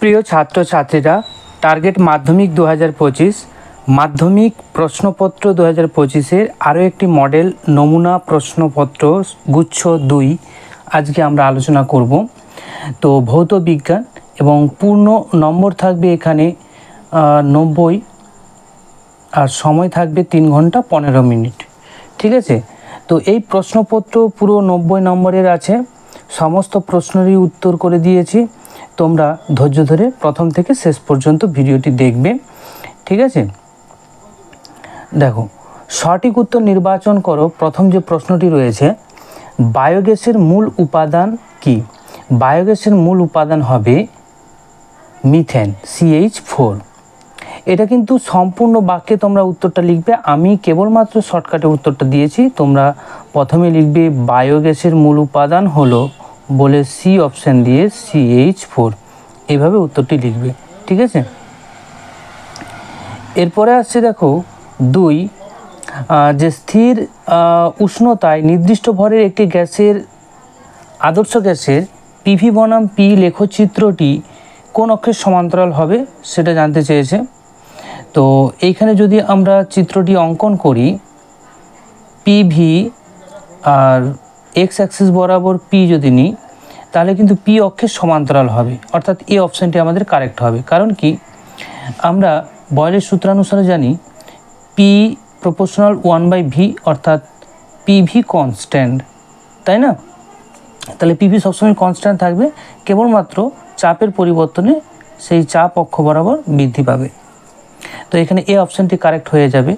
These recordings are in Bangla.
প্রিয় ছাত্রছাত্রীরা, টার্গেট মাধ্যমিক 2025 মাধ্যমিক প্রশ্নপত্র 2025-এর আরও একটি মডেল নমুনা প্রশ্নপত্র গুচ্ছ 2 আজকে আমরা আলোচনা করব। তো ভৌত বিজ্ঞান এবং পূর্ণ নম্বর থাকবে এখানে 90 আর সময় থাকবে 3 ঘন্টা 15 মিনিট। ঠিক আছে, তো এই প্রশ্নপত্র পুরো 90 নম্বরের আছে। সমস্ত প্রশ্নেরই উত্তর করে দিয়েছি। তোমরা ধৈর্য ধরে প্রথম থেকে শেষ পর্যন্ত ভিডিওটি দেখবে। ঠিক আছে, দেখো, সঠিক উত্তর নির্বাচন করো। প্রথম যে প্রশ্নটি রয়েছে, বায়োগ্যাসের মূল উপাদান কি? বায়োগ্যাসের মূল উপাদান হবে মিথেন, CH4। এটা কিন্তু সম্পূর্ণ বাক্যে তোমরা উত্তরটা লিখবে। আমি কেবলমাত্র শর্টকাটে উত্তরটা দিয়েছি। তোমরা প্রথমে লিখবে বায়োগ্যাসের মূল উপাদান হলো বলে সি অপশান দিয়ে CH4, এইভাবে উত্তরটি লিখবে। ঠিক আছে, এরপরে আসছে দেখো 2, যে স্থির উষ্ণতায় নির্দিষ্ট ভরের একটি গ্যাসের আদর্শ গ্যাসের PV বনাম P লেখচিত্রটি কোন অক্ষের সমান্তরাল হবে সেটা জানতে চেয়েছে। তো এইখানে যদি আমরা চিত্রটি অঙ্কন করি, PV আর X অ্যাক্সিস বরাবর P যদি নিই, তাহলে কিন্তু P অক্ষের সমান্তরাল হবে, অর্থাৎ এই অপশানটি আমাদের কারেক্ট হবে। কারণ কি, আমরা বয়লের সূত্রানুসারে জানি P প্রপোর্শনাল 1/V, অর্থাৎ PV কনস্ট্যান্ট, তাই না? তাহলে PV সবসময় কনস্ট্যান্ট থাকবে, কেবলমাত্র চাপের পরিবর্তনে সেই চাপ অক্ষ বরাবর বৃদ্ধি পাবে। তো এখানে এই অপশানটি কারেক্ট হয়ে যাবে।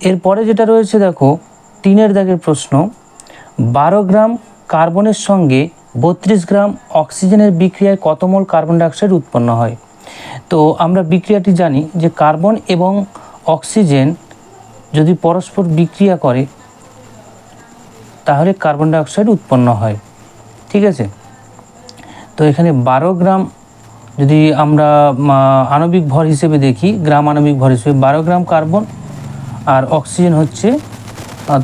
এরপরে যেটা রয়েছে দেখো 3 দাগের প্রশ্ন, 12 গ্রাম কার্বনের সঙ্গে 32 গ্রাম অক্সিজেনের বিক্রিয়ায় কত মোল কার্বন ডাইঅক্সাইড উৎপন্ন হয়? তো আমরা বিক্রিয়াটি জানি যে কার্বন এবং অক্সিজেন যদি পরস্পর বিক্রিয়া করে তাহলে কার্বন ডাইঅক্সাইড উৎপন্ন হয়। ঠিক আছে, তো এখানে 12 গ্রাম যদি আমরা আণবিক ভর হিসেবে দেখি, গ্রাম আণবিক ভর হিসেবে 12 গ্রাম কার্বন আর অক্সিজেন হচ্ছে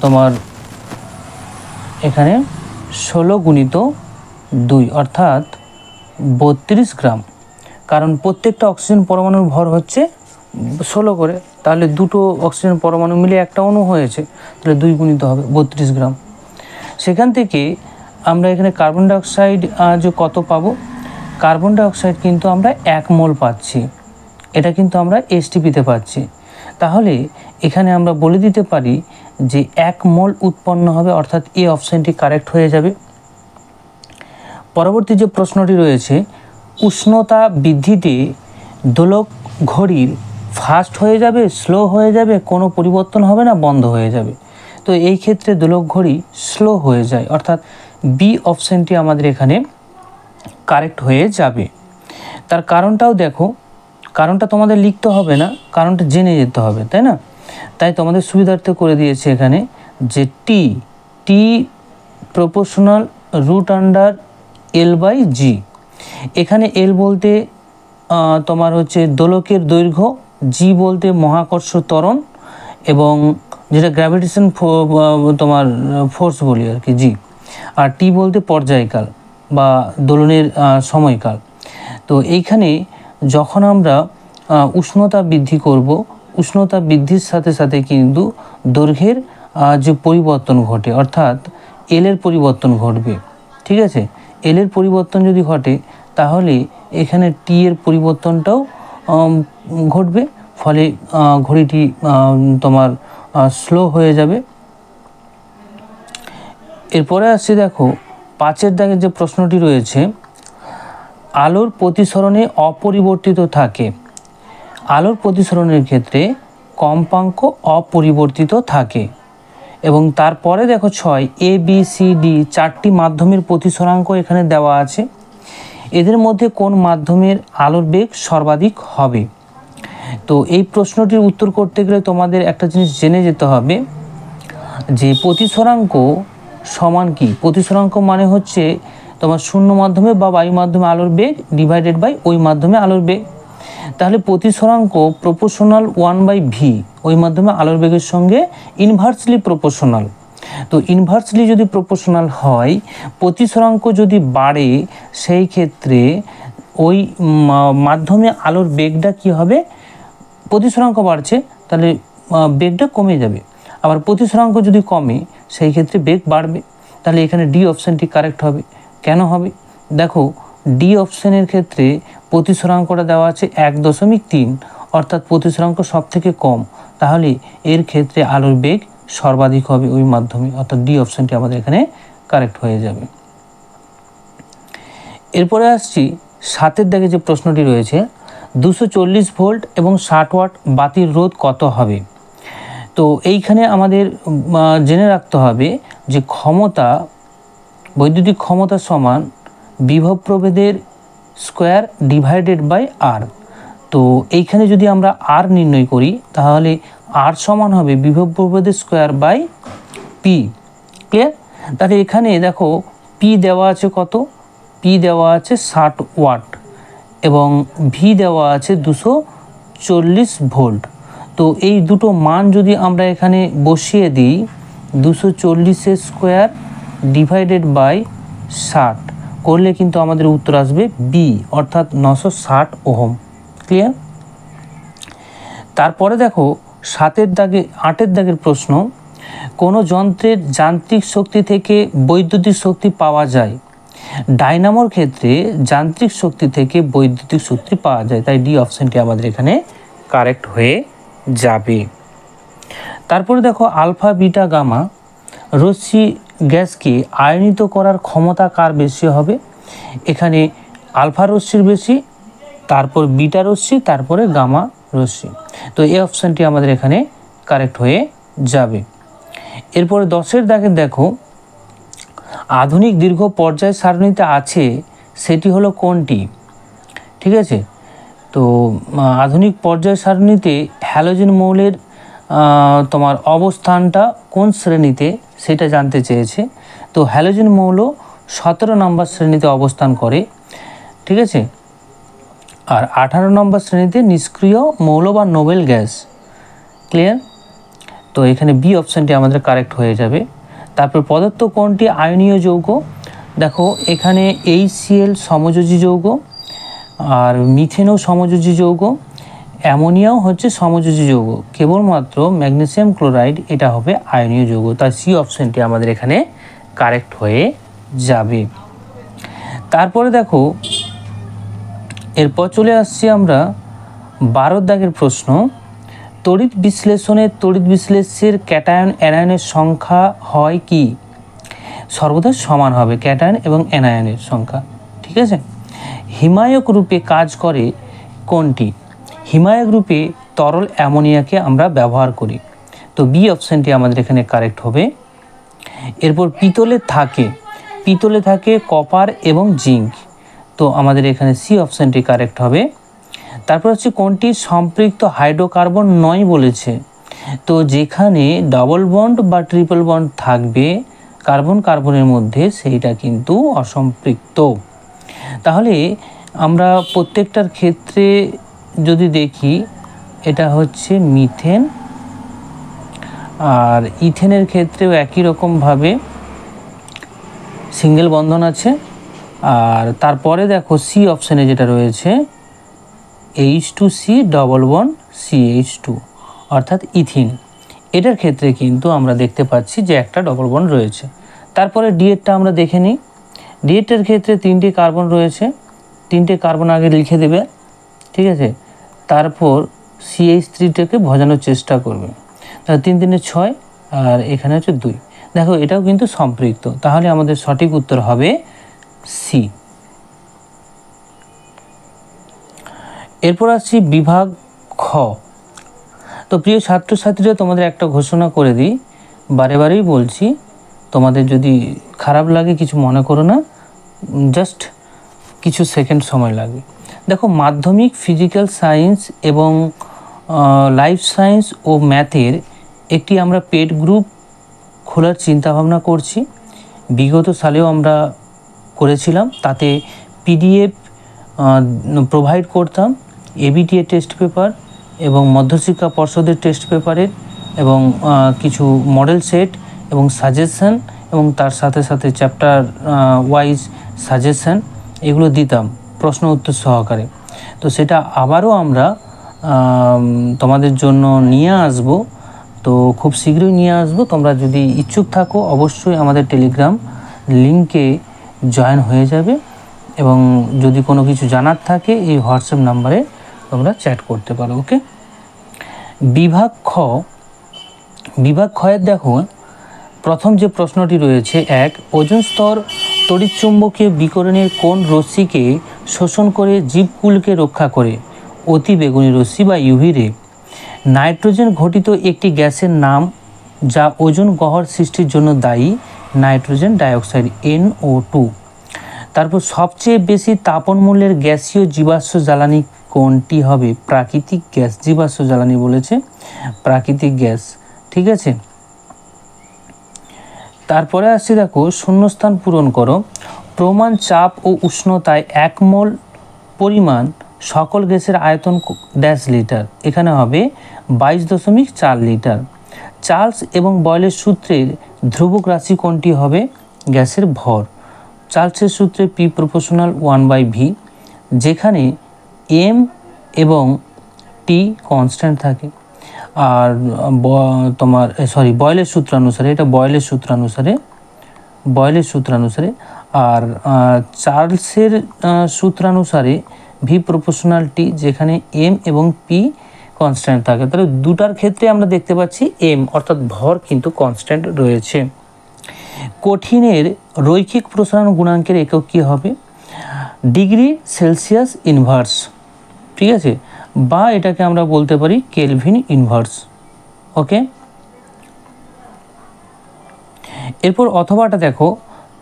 তোমার এখানে 16 গুণিত 2, অর্থাৎ 32 গ্রাম। কারণ প্রত্যেকটা অক্সিজেন পরমাণুর ভর হচ্ছে 16 করে, তাহলে দুটো অক্সিজেন পরমাণু মিলে একটা অণু হয়েছে, তাহলে 2 গুণিত হবে 32 গ্রাম। সেখান থেকে আমরা এখানে কার্বন ডাইঅক্সাইড যে কত পাবো, কার্বন ডাইঅক্সাইড কিন্তু আমরা 1 মোল পাচ্ছি, এটা কিন্তু আমরা STPতে পাচ্ছি। তাহলে এখানে আমরা বলে দিতে পারি যে 1 মোল উৎপন্ন হবে, অর্থাৎ এই অপশানটি কারেক্ট হয়ে যাবে। পরবর্তী যে প্রশ্নটি রয়েছে, উষ্ণতা বৃদ্ধিতে দোলক ঘড়ির ফাস্ট হয়ে যাবে, স্লো হয়ে যাবে, কোনো পরিবর্তন হবে না, বন্ধ হয়ে যাবে? তো এই ক্ষেত্রে দোলক ঘড়ি স্লো হয়ে যায়, অর্থাৎ বি অপশানটি আমাদের এখানে কারেক্ট হয়ে যাবে। তার কারণটাও দেখো, কারণটা তোমাদের লিখতে হবে না, কারণটা জেনে যেতে হবে, তাই না? তাই তোমাদের সুবিধার্থে করে দিয়েছে এখানে যে টি প্রপোর্শনাল √L/G। এখানে L বলতে তোমার হচ্ছে দোলকের দৈর্ঘ্য, G বলতে মহাকর্ষ ত্বরণ এবং যেটা গ্র্যাভিটেশন তোমার ফোর্স বলি আর কি, G, আর T বলতে পর্যায়কাল বা দোলনের সময়কাল। তো এইখানে যখন আমরা উষ্ণতা বৃদ্ধি করব, উষ্ণতা বৃদ্ধির সাথে সাথে কিন্তু দৈর্ঘ্যের যে পরিবর্তন ঘটে, অর্থাৎ L এর পরিবর্তন ঘটবে। ঠিক আছে, L এর পরিবর্তন যদি ঘটে তাহলে এখানে T এর পরিবর্তনটাও ঘটবে, ফলে ঘড়িটি তোমার স্লো হয়ে যাবে। এরপরে আসছে দেখো 5 দাগের যে প্রশ্নটি রয়েছে, আলোর প্রতিসরণে অপরিবর্তিত থাকে। আলোর প্রতিসরণের ক্ষেত্রে কম্পাঙ্ক অপরিবর্তিত থাকে। এবং তারপরে দেখো 6, ABCD 4টি মাধ্যমের প্রতিসরাঙ্ক এখানে দেওয়া আছে। এদের মধ্যে কোন মাধ্যমের আলোর বেগ সর্বাধিক হবে? তো এই প্রশ্নটির উত্তর করতে গেলে তোমাদের একটা জিনিস জেনে যেতে হবে যে প্রতিসরাঙ্ক সমান কি? প্রতিসরাঙ্ক মানে হচ্ছে তোমার শূন্য মাধ্যমে বা বায়ু মাধ্যমে আলোর বেগ ডিভাইডেড বাই ওই মাধ্যমে আলোর বেগ। তাহলে প্রতিসরাঙ্ক প্রপোর্শনাল 1/V, ওই মাধ্যমে আলোর বেগের সঙ্গে ইনভার্সলি প্রপোর্শনাল। তো ইনভার্সলি যদি প্রপোর্শনাল হয়, প্রতিসরাঙ্ক যদি বাড়ে, সেই ক্ষেত্রে ওই মাধ্যমে আলোর বেগটা কি হবে, প্রতিসরাঙ্ক বাড়ছে তাহলে বেগটা কমে যাবে, আবার প্রতিসরাঙ্ক যদি কমে সেই ক্ষেত্রে বেগ বাড়বে। তাহলে এখানে ডি অপশানটি কারেক্ট হবে। কেন হবে? দেখো ডি অপশানের ক্ষেত্রে প্রতিসরাঙ্কটা দেওয়া আছে 1.3, অর্থাৎ প্রতিসরাঙ্ক সব থেকে কম, তাহলে এর ক্ষেত্রে আলোর বেগ সর্বাধিক হবে ওই মাধ্যমে, অর্থাৎ ডি অপশানটি আমাদের এখানে কারেক্ট হয়ে যাবে। এরপরে আসছি 7-এর দাগে যে প্রশ্নটি রয়েছে, 240 ভোল্ট এবং 60 ওয়াট বাতির রোধ কত হবে? তো এইখানে আমাদের জেনে রাখতে হবে যে ক্ষমতা, বৈদ্যুতিক ক্ষমতা সমান বিভব প্রভেদের স্কোয়ার ডিভাইডেড বাই আর। তো এইখানে যদি আমরা আর নির্ণয় করি তাহলে আর সমান হবে বিভব প্রভেদের স্কোয়ার বাই পি। ক্লিয়ার? তাহলে এখানে দেখো পি দেওয়া আছে কত, পি দেওয়া আছে 60 ওয়াট এবং ভি দেওয়া আছে 240 ভোল্ট। তো এই দুটো মান যদি আমরা এখানে বসিয়ে দিই, 240 স্কোয়ার ডিভাইডেড বাই 60 করলে কিন্তু আমাদের উত্তর আসবে বি, অর্থাৎ 960 ওহম। ক্লিয়ার? তারপরে দেখো 8-এর দাগের প্রশ্ন, কোনো যন্ত্রের যান্ত্রিক শক্তি থেকে বৈদ্যুতিক শক্তি পাওয়া যায়। ডাইনামোর ক্ষেত্রে যান্ত্রিক শক্তি থেকে বৈদ্যুতিক শক্তি পাওয়া যায়, তাই ডি অপশানটি আমাদের এখানে কারেক্ট হয়ে যাবে। তারপরে দেখো আলফা বিটা গামা রশ্মি গ্যাসকে আয়নিত করার ক্ষমতা কার বেশি হবে? এখানে আলফা রশ্মির বেশি, তারপর বিটা রশ্মি, তারপরে গামা রশ্মি। তো এই অপশানটি আমাদের এখানে কারেক্ট হয়ে যাবে। এরপরে 10-এর দাগে দেখো, আধুনিক দীর্ঘ পর্যায় সারণীতে আছে সেটি হলো কোনটি? ঠিক আছে, তো আধুনিক পর্যায় সারণীতে হ্যালোজেন মৌলের তোমার অবস্থানটা কোন শ্রেণীতে সেটা জানতে চেয়েছে। তো হ্যালোজেন মৌল 17 নম্বর শ্রেণীতে অবস্থান করে। ঠিক আছে, আর 18 নম্বর শ্রেণীতে নিষ্ক্রিয় মৌল বা নোবেল গ্যাস। ক্লিয়ার? তো এখানে বি অপশানটি আমাদের কারেক্ট হয়ে যাবে। তারপর পদার্থ কোনটি আয়নীয় যৌগ? দেখো এখানে HCl সমযোজী যৌগ, আর মিথেনও সমযোজী যৌগ, অ্যামোনিয়াও হচ্ছে সমযোজী যৌগ, কেবলমাত্র ম্যাগনেসিয়াম ক্লোরাইড এটা হবে আয়নীয় যৌগ, তাই সি অপশানটি আমাদের এখানে কারেক্ট হয়ে যাবে। তারপরে দেখো এরপর চলে আসছি আমরা 12-এর দাগের প্রশ্ন, তড়িৎ বিশ্লেষ্যের ক্যাটায়ন অ্যানায়নের সংখ্যা হয় কি? সর্বদা সমান হবে ক্যাটায়ন এবং অ্যানায়নের সংখ্যা। ঠিক আছে, হিমায়ক রূপে কাজ করে কোনটি? হিমায়ক রূপে তরল অ্যামোনিয়াকে আমরা ব্যবহার করি, তো বি অপশানটি আমাদের এখানে কারেক্ট হবে। এরপর পিতলে থাকে কপার এবং জিঙ্ক, তো আমাদের এখানে সি অপশানটি কারেক্ট হবে। তারপর হচ্ছে কোনটি সম্পৃক্ত হাইড্রোকার্বন নয় বলেছে, তো যেখানে ডাবল বন্ড বা ট্রিপল বন্ড থাকবে কার্বন কার্বনের মধ্যে সেইটা কিন্তু অসম্পৃক্ত। তাহলে আমরা প্রত্যেকটার ক্ষেত্রে যদি দেখি, এটা হচ্ছে মিথেন, আর ইথেনের ক্ষেত্রেও একই রকমভাবে সিঙ্গেল বন্ধন আছে। আর তারপরে দেখো সি অপশানে যেটা রয়েছে H2C ডবল বন্ড CH2, অর্থাৎ ইথিন, এটার ক্ষেত্রে কিন্তু আমরা দেখতে পাচ্ছি যে একটা ডবল বন্ড রয়েছে। তারপরে ডিএটটা আমরা দেখে নিই। ডিএটের ক্ষেত্রে 3টে কার্বন রয়েছে, 3টে কার্বন আগে লিখে দেবে। ঠিক আছে, তারপর CH3টাকে ভজানোর চেষ্টা করবে, তাহলে 3 3 6, আর এখানে হচ্ছে 2। দেখো এটাও কিন্তু সম্পৃক্ত, তাহলে আমাদের সঠিক উত্তর হবে সি। এরপর আসছি বিভাগ খ। তো প্রিয় ছাত্রছাত্রীরা, তোমাদের একটা ঘোষণা করে দিই, বারেবারেই বলছি, তোমাদের যদি খারাপ লাগে কিছু মনে করো না, জাস্ট কিছু সেকেন্ড সময় লাগবে। দেখো মাধ্যমিক ফিজিক্যাল সায়েন্স এবং লাইফ সায়েন্স ও ম্যাথের একটি আমরা পেড গ্রুপ খোলার চিন্তাভাবনা করছি। বিগত সালেও আমরা করেছিলাম, তাতে PDF প্রোভাইড করতাম, ABTA টেস্ট পেপার এবং মধ্যশিক্ষা পর্ষদের টেস্ট পেপারের, এবং কিছু মডেল সেট এবং সাজেশন, এবং তার সাথে সাথে চ্যাপ্টার ওয়াইজ সাজেশন, এগুলো দিতাম প্রশ্ন উত্তর সহকারে। তো সেটা আবারও আমরা তোমাদের জন্য নিয়ে আসব। তো খুব শীঘ্রই নিয়ে আসব। তোমরা যদি ইচ্ছুক থাকো অবশ্যই আমাদের টেলিগ্রাম লিঙ্কে জয়েন হয়ে যাবে, এবং যদি কোনো কিছু জানার থাকে এই হোয়াটসঅ্যাপ নাম্বারে তোমরা চ্যাট করতে পারো। ওকে। বিভাগ ক্ষয়ের দেখো প্রথম যে প্রশ্নটি রয়েছে, 1, ওজোন স্তর তড়িৎচুম্বকীয় বিকিরণের কোন রশ্মিকে শোষণ করে জীবকুলকে রক্ষা করে? অতি বেগুনি রশ্মি বা ইউভি রে। নাইট্রোজেন ঘটিত একটি গ্যাসের নাম যা ওজোন গহ্বর সৃষ্টির জন্য দায়ী? Nitrogen dioxide, NO2। তারপর সবচেয়ে বেশি তাপন মূল্যের গ্যাসীয় জীবাশ্ম জ্বালানি কোনটি হবে? প্রাকৃতিক গ্যাস। জীবাশ্ম জ্বালানি বলেছে প্রাকৃতিক গ্যাস। ঠিক আছে। তারপরে আসছে দেখো শূন্যস্থান পূরণ করো। প্রমাণ চাপ ও উষ্ণতায় 1 মোল পরিমাণ সকল গ্যাসের আয়তন ড্যাশ লিটার। এখানে হবে 22.4 লিটার। চার্লস এবং বয়েলের সূত্রের ধ্রুবক রাশি কোনটি হবে? গ্যাসের ভর। চার্লসের সূত্রে P প্রপোর্শনাল 1/v, যেখানে M এবং T কনস্ট্যান্ট থাকে। আর তোমার বয়েলের সূত্রানুসারে, এটা বয়েলের সূত্রানুসারে। আর চার্লসের সূত্রানুসারে V প্রপোর্শনাল T, যেখানে M এবং P কনস্ট্যান্ট থাকে। তাহলে দুটার ক্ষেত্রে আমরা দেখতে পাচ্ছি M অর্থাৎ ভর কিন্তু কনস্ট্যান্ট রয়েছে। কঠিনের রৈখিক প্রসারণ গুণাঙ্কের একক কী হবে? Degree Celsius inverse. ঠিক আছে, বা এটাকে আমরা বলতে পারি কেলভিন ইনভার্স। ওকে। এরপর অথবাটা দেখো,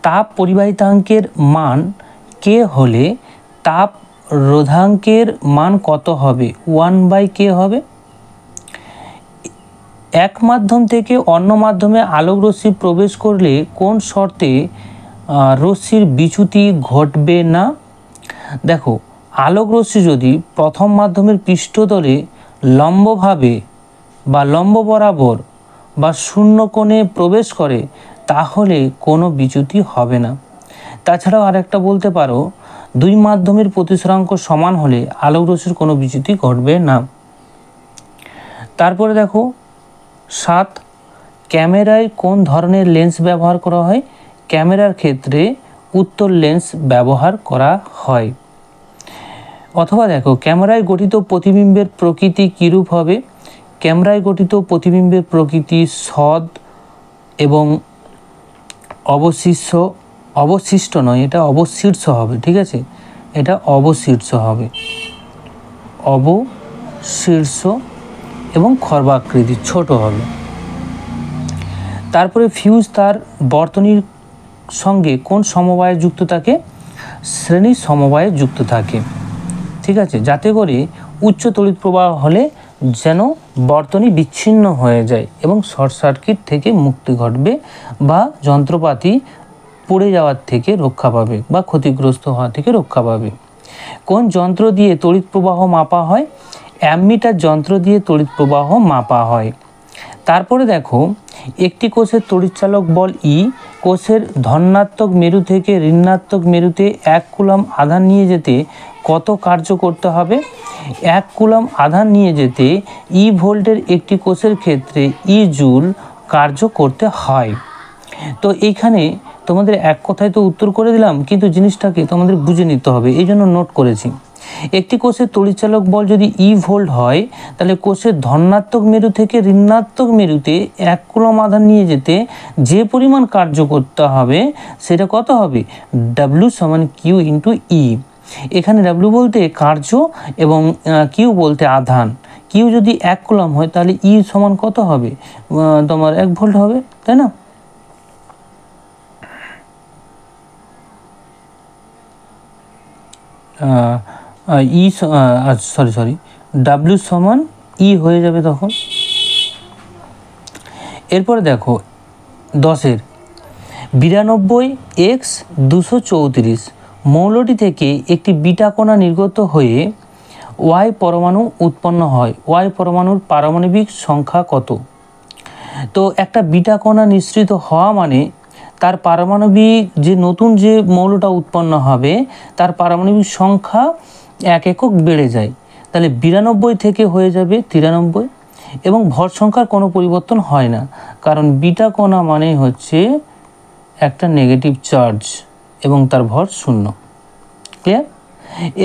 তাপ পরিবাহিতাঙ্কের মান কে হলে তাপ রোধাঙ্কের মান কত হবে? 1/k হবে। এক মাধ্যম থেকে অন্য মাধ্যমে আলোক রশ্মি প্রবেশ করলে কোন শর্তে রশ্মির বিচ্যুতি ঘটবে না? দেখো, আলোক রশ্মি যদি প্রথম মাধ্যমের পৃষ্ঠতলে লম্বভাবে বা লম্ব বরাবর বা শূন্য কোণে প্রবেশ করে তাহলে কোনো বিচ্যুতি হবে না। তাছাড়াও আরেকটা বলতে পারো, 2 মাধ্যমের প্রতিসরাঙ্ক সমান হলে আলোক রশ্মির কোনো বিচ্যুতি ঘটবে না। তারপরে দেখো 7, ক্যামেরায় কোন ধরনের লেন্স ব্যবহার করা হয়? ক্যামেরার ক্ষেত্রে উত্তল লেন্স ব্যবহার করা হয়। অথবা দেখো, ক্যামেরায় গঠিত প্রতিবিম্বের প্রকৃতি কীরূপ হবে? ক্যামেরায় গঠিত প্রতিবিম্বের প্রকৃতি সদ এবং অবশিষ্ট নয়, এটা অবশীর্ষ হবে। ঠিক আছে, এটা অবশীর্ষ হবে, অবশীর্ষ এবং খর্বাকৃতি, ছোট হবে। তারপরে ফিউজ তার বর্তনীর সঙ্গে কোন সমবায়ে যুক্ত থাকে? শ্রেণী সমবায়ে যুক্ত থাকে। ঠিক আছে, যাতে করে উচ্চ তড়িৎ প্রবাহ হলে যেন বর্তনী বিচ্ছিন্ন হয়ে যায় এবং শর্ট সার্কিট থেকে মুক্তি ঘটবে বা যন্ত্রপাতি পড়ে যাওয়ার থেকে রক্ষা পাবে বা ক্ষতিগ্রস্ত হওয়া থেকে রক্ষা পাবে। কোন যন্ত্র দিয়ে তড়িৎ প্রবাহ মাপা হয়? অ্যামমিটার যন্ত্র দিয়ে তড়িৎ প্রবাহ মাপা হয়। তারপরে দেখো, একটি কোষের তড়িৎচালক বল E কোষের ধনাত্মক মেরু থেকে ঋণাত্মক মেরুতে 1 কুলম্ব আধান নিয়ে যেতে কত কার্য করতে হবে? 1 কুলম্ব আধান নিয়ে যেতে E ভোল্টের একটি কোষের ক্ষেত্রে E জুল কার্য করতে হয়। তো এইখানে তোমাদের এক কথায় তো উত্তর করে দিলাম, কিন্তু জিনিসটাকে তোমাদের বুঝে নিতে হবে, এই জন্য নোট করেছি। একটি কোষের তড়িৎচালক বল যদি E ভোল্ট হয়, তাহলে কোষের ধনাত্মক মেরু থেকে ঋণাত্মক মেরুতে 1 কুলম্ব আধান নিয়ে যেতে যে পরিমাণ কার্য করতে হবে সেটা কত হবে? W সমান Q ইন্টু E। এখানে W বলতে কার্য এবং Q বলতে আধান। Q যদি 1 কুলম্ব হয় তাহলে E সমান কত হবে? তোমার 1 ভোল্ট হবে, তাই না? W সমান E হয়ে যাবে তখন। এরপরে দেখো 10-এর 92X234 মৌলটি থেকে একটি বিটা কণা নির্গত হয়ে Y পরমাণু উৎপন্ন হয়। Y পরমাণুর পারমাণবিক সংখ্যা কত? তো একটা বিটা কণা নিঃসৃত হওয়া মানে তার পারমাণবিক যে নতুন যে মৌলটা উৎপন্ন হবে তার পারমাণবিক সংখ্যা 1 একক বেড়ে যায়, তাহলে 92 থেকে হয়ে যাবে 93 এবং ভর সংখ্যার কোনো পরিবর্তন হয় না, কারণ বিটা কণা মানেই হচ্ছে একটা নেগেটিভ চার্জ এবং তার ভর 0। ক্লিয়ার?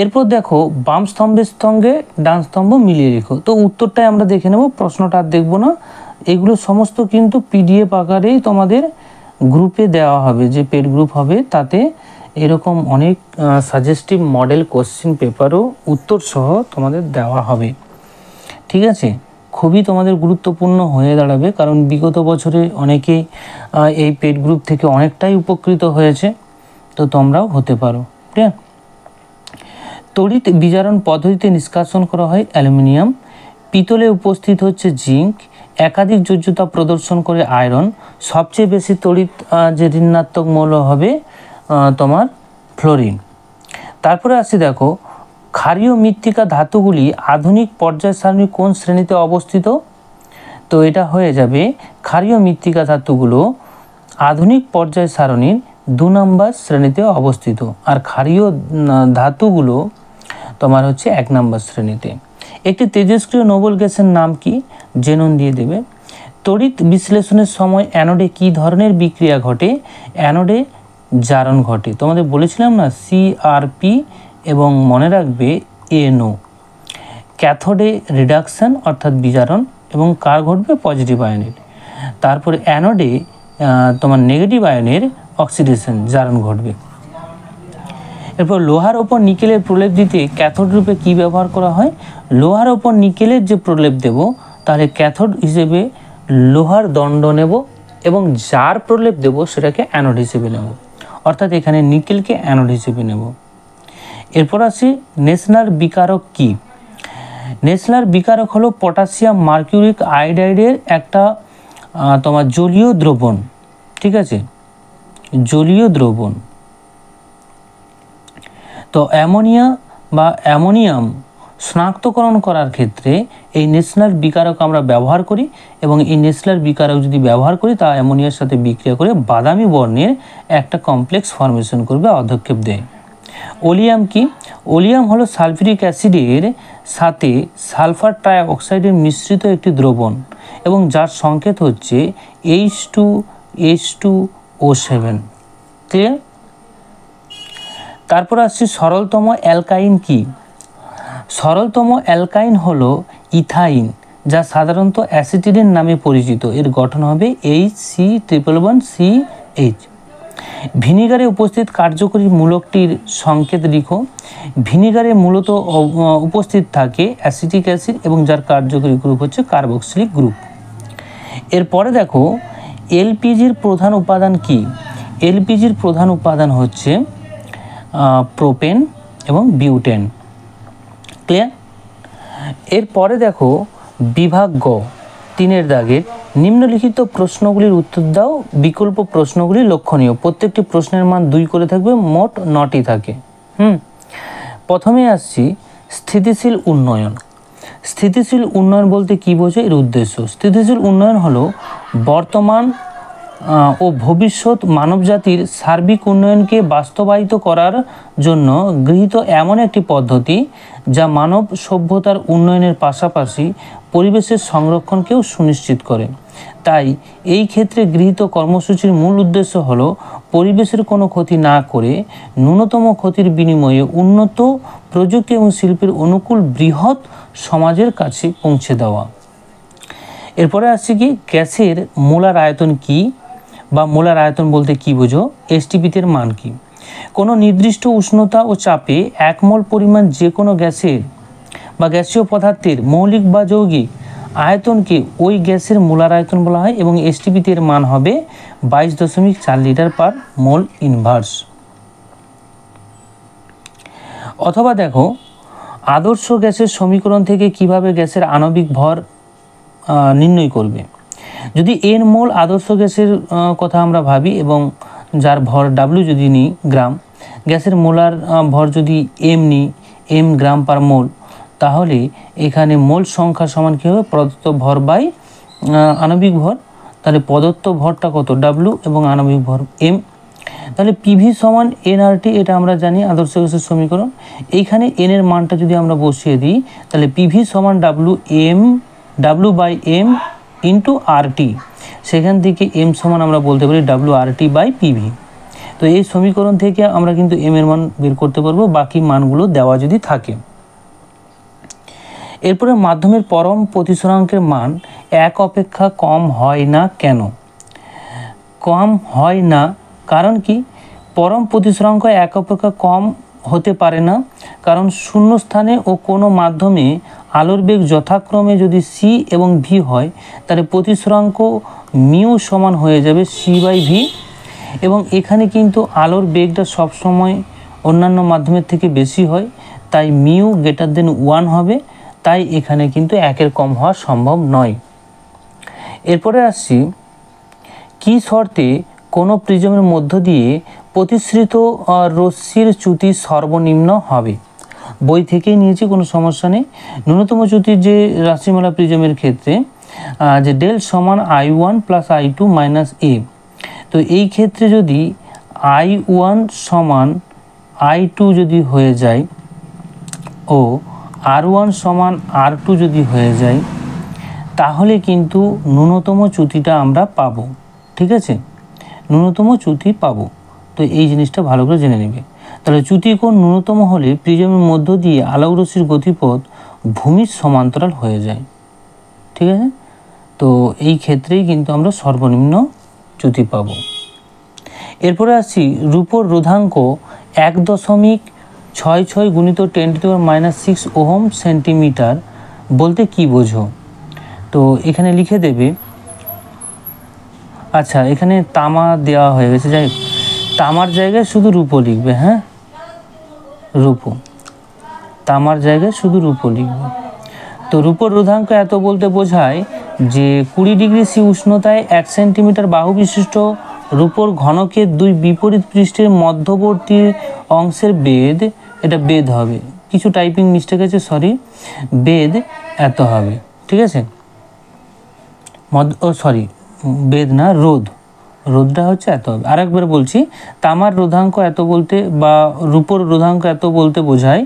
এরপর দেখো বাম স্তম্ভের সঙ্গে ডান স্তম্ভ মিলিয়ে রেখো। তো উত্তরটাই আমরা দেখে নেব, প্রশ্নটা আর দেখবো না। এগুলো সমস্ত কিন্তু পিডিএফ আকারেই তোমাদের গ্রুপে দেওয়া হবে, যে পেড গ্রুপ হবে তাতে এরকম অনেক সাজেস্টিভ মডেল কোশ্চেন পেপারও উত্তর সহ তোমাদের দেওয়া হবে। ঠিক আছে, খুবই তোমাদের গুরুত্বপূর্ণ হয়ে দাঁড়াবে, কারণ বিগত বছরে অনেকেই এই পেড গ্রুপ থেকে অনেকটাই উপকৃত হয়েছে, তো তোমরাও হতে পারো। ঠিক আছে, তড়িৎ বিজারণ পদ্ধতিতে নিষ্কাশন করা হয় অ্যালুমিনিয়াম, পিতলে উপস্থিত হচ্ছে জিঙ্ক, একাধিক যোজ্যতা প্রদর্শন করে আয়রন, সবচেয়ে বেশি তড়িৎ যে ঋণাত্মক মৌল হবে তোমার ফ্লোরিন। তারপরে আসি দেখো ক্ষারীয় মৃত্তিকা ধাতুগুলি আধুনিক পর্যায় সারণী কোন শ্রেণীতে অবস্থিত? তো এটা হয়ে যাবে ক্ষারীয় মৃত্তিকা ধাতুগুলো আধুনিক পর্যায় সারণীর 2 নম্বর শ্রেণীতে অবস্থিত, আর ক্ষারীয় ধাতুগুলো তোমার হচ্ছে 1 নম্বর শ্রেণীতে। একটি তেজস্ক্রিয় নোবেল গ্যাসের নাম কি? জেনন দিয়ে দেবে। তড়িৎ বিশ্লেষণের সময় অ্যানোডে কী ধরনের বিক্রিয়া ঘটে? অ্যানোডে জারণ ঘটে। তোমাদের বলেছিলাম না সিআরপি এবং মনে রাখবে এনও। ক্যাথোডে রিডাকশন অর্থাৎ বিজারণ এবং কার ঘটবে? পজিটিভ আয়নের। তারপরে অ্যানোডে তোমার নেগেটিভ আয়নের অক্সিডেশন জারণ ঘটবে। এরপর লোহার ওপর নিকেলের প্রলেপ দিতে ক্যাথোড রূপে কী ব্যবহার করা হয়? লোহার ওপর নিকেলের যে প্রলেপ দেব তাহলে ক্যাথোড হিসেবে লোহার দণ্ড নেব এবং যার প্রলেপ দেব সেটাকে অ্যানোড হিসেবে নেব, অর্থাৎ এখানে নিকেলকে অ্যানোড হিসেবে নেব। এরপর আসি নেসলার বিকারক কি? নেসলার বিকারক হলো পটাশিয়াম মার্কিউরিক আয়োডাইডের একটা তোমার জলীয় দ্রবণ। ঠিক আছে, জলীয় দ্রবণ। তো অ্যামোনিয়া বা অ্যামোনিয়াম শনাক্তকরণ করার ক্ষেত্রে এই নেসলার বিকারক আমরা ব্যবহার করি, এবং এই নেসলার বিকারক যদি ব্যবহার করি তা অ্যামোনিয়ার সাথে বিক্রিয়া করে বাদামি বর্ণের একটা কমপ্লেক্স ফর্মেশন করবে, অধক্ষেপ দেয়। ওলিয়াম কি? ওলিয়াম হলো সালফিউরিক অ্যাসিডের সাথে সালফার ট্রাই অক্সাইডের মিশ্রিত একটি দ্রবণ এবং যার সংকেত হচ্ছে H2H2O7। ক্লিয়ার? তারপর আসছে সরলতম অ্যালকাইন কি? সরলতম অ্যালকাইন হলো ইথাইন, যা সাধারণত অ্যাসিটিলিন নামে পরিচিত। এর গঠন হবে HC111CH। ভিনিগারে উপস্থিত কার্যকরী মূলকটির সংকেত লিখো। ভিনিগারে মূলত উপস্থিত থাকে অ্যাসিটিক অ্যাসিড এবং যার কার্যকরী গ্রুপ হচ্ছে কার্বক্সিলিক গ্রুপ। এরপরে দেখো এলপিজির প্রধান উপাদান কি? এলপিজির প্রধান উপাদান হচ্ছে প্রোপেন এবং বিউটেন। ক্লিয়ার? এরপরে দেখো বিভাগ গ 3 দাগের নিম্নলিখিত প্রশ্নগুলির উত্তর দাও। বিকল্প প্রশ্নগুলি লক্ষণীয়, প্রত্যেকটি প্রশ্নের মান 2 করে থাকবে, মোট 9টি থাকে। প্রথমে আসছি স্থিতিশীল উন্নয়ন। স্থিতিশীল উন্নয়ন বলতে কী বোঝো? এর উদ্দেশ্য, স্থিতিশীল উন্নয়ন হলো বর্তমান ও ভবিষ্যৎ মানবজাতির সার্বিক উন্নয়নকে বাস্তবায়িত করার জন্য গৃহীত এমন একটি পদ্ধতি যা মানব সভ্যতার উন্নয়নের পাশাপাশি পরিবেশের সংরক্ষণকেও সুনিশ্চিত করে। তাই এই ক্ষেত্রে গৃহীত কর্মসূচির মূল উদ্দেশ্য হল পরিবেশের কোনো ক্ষতি না করে ন্যূনতম ক্ষতির বিনিময়ে উন্নত প্রযুক্তি এবং শিল্পের অনুকূল বৃহৎ সমাজের কাছে পৌঁছে দেওয়া। এরপরে আসছে কি গ্যাসের মোলার আয়তন কি, বা মোলার আয়তন বলতে কী বোঝো? এসটিপিতে মান কি? কোনো নির্দিষ্ট উষ্ণতা ও চাপে 1 মোল পরিমাণ যে কোনো গ্যাসের বা গ্যাসীয় পদার্থের মৌলিক বা যৌগিক আয়তনকে ওই গ্যাসের মোলার আয়তন বলা হয়, এবং এসটিপিতে মান হবে 22.4 লিটার পার মোল ইনভার্স। অথবা দেখো আদর্শ গ্যাসের সমীকরণ থেকে কিভাবে গ্যাসের আণবিক ভর নির্ণয় করবে। যদি এন মোল আদর্শ গ্যাসের কথা আমরা ভাবি এবং যার ভর ডাব্লিউ যদি নিই গ্রাম, গ্যাসের মোলার ভর যদি এম নিই এম গ্রাম পার মোল, তাহলে এখানে মোল সংখ্যা সমান কী হবে? প্রদত্ত ভর বাই আণবিক ভর। তাহলে প্রদত্ত ভরটা কত ডাব্লু এবং আণবিক ভর এম। তাহলে পিভি সমান এনআরটি, এটা আমরা জানি আদর্শ গ্যাসের সমীকরণ। এইখানে এন এর মানটা যদি আমরা বসিয়ে দিই তাহলে পিভি সমান W by M into RT, সেখান থেকে এম সমান আমরা বলতে পারি ডাব্লু আরটি বাই পিভি। তো এই সমীকরণ থেকে আমরা কিন্তু এম এর মান বের করতে পারবো, বাকি মানগুলো দেওয়া যদি থাকে। এরপরে মাধ্যমের পরম প্রতিসরাঙ্কের মান 1 অপেক্ষা কম হয় না কেন? কম হয় না কারণ কি? পরম প্রতিসরাঙ্ক 1 অপেক্ষা কম হতে পারে না, কারণ শূন্যস্থানে ও কোনো মাধ্যমে আলোর বেগ যথাক্রমে যদি সি এবং ভি হয় তাহলে প্রতিসরাঙ্ক মিউ সমান হয়ে যাবে সি বাই ভি, এবং এখানে কিন্তু আলোর বেগটা সবসময় অন্যান্য মাধ্যমের থেকে বেশি হয়, তাই মিউ গ্রেটার দেন 1 হবে, তাই এখানে কিন্তু 1-এর কম হওয়া সম্ভব নয়। এরপরে আসছি, কি শর্তে কোনো প্রিজমের মধ্য দিয়ে প্রতিসৃত রশ্মির চ্যুতি সর্বনিম্ন হবে? বই থেকেই নিয়েছি, কোনো সমস্যা নেই। ন্যূনতম চ্যুতির যে রাশিমালা প্রিজমের ক্ষেত্রে যে ডেল সমান I1 প্লাস I2 মাইনাস এ, তো এই ক্ষেত্রে যদি I1 সমান I2 যদি হয়ে যায় ও R1 সমান R2 যদি হয়ে যায় তাহলে কিন্তু ন্যূনতম চ্যুতিটা আমরা পাবো। ঠিক আছে, ন্যূনতম চ্যুতি পাবো। তো এই জিনিসটা ভালো করে জেনে নেবে। তাহলে চ্যুতি কোণ ন্যূনতম হলে প্রিজমের মধ্য দিয়ে আলোক রশ্মির গতিপথ ভূমির সমান্তরাল হয়ে যায়। ঠিক আছে, তো এই ক্ষেত্রেই কিন্তু আমরা সর্বনিম্ন চ্যুতি পাবো। এরপরে আসছি, রূপোর রোধাঙ্ক 1.66 গুণিত 10⁻⁻6 ওহম সেন্টিমিটার বলতে কি বোঝো? তো এখানে লিখে দেবে, আচ্ছা এখানে তামা দেওয়া হয়ে গেছে, যাই তামার জায়গায় শুধু রূপো লিখবে। হ্যাঁ, রূপো, তামার জায়গায় শুধু রূপো লিখবে। তো রূপোর রোধাঙ্ক এত বলতে বোঝায় যে 20 ডিগ্রি সি উষ্ণতায় 1 সেন্টিমিটার বাহু বিশিষ্ট রূপোর ঘনকের দুই বিপরীত পৃষ্ঠের মধ্যবর্তী অংশের বেদ, এটা বেদ হবে, কিছু টাইপিং মিস্টেক আছে, সরি, বেদ এত হবে। ঠিক আছে, বেদ না, রোধটা হচ্ছে এত হবে। আরেকবার বলছি, তামার রোধাঙ্ক এত বলতে বা রূপোর রোধাঙ্ক এত বলতে বোঝায়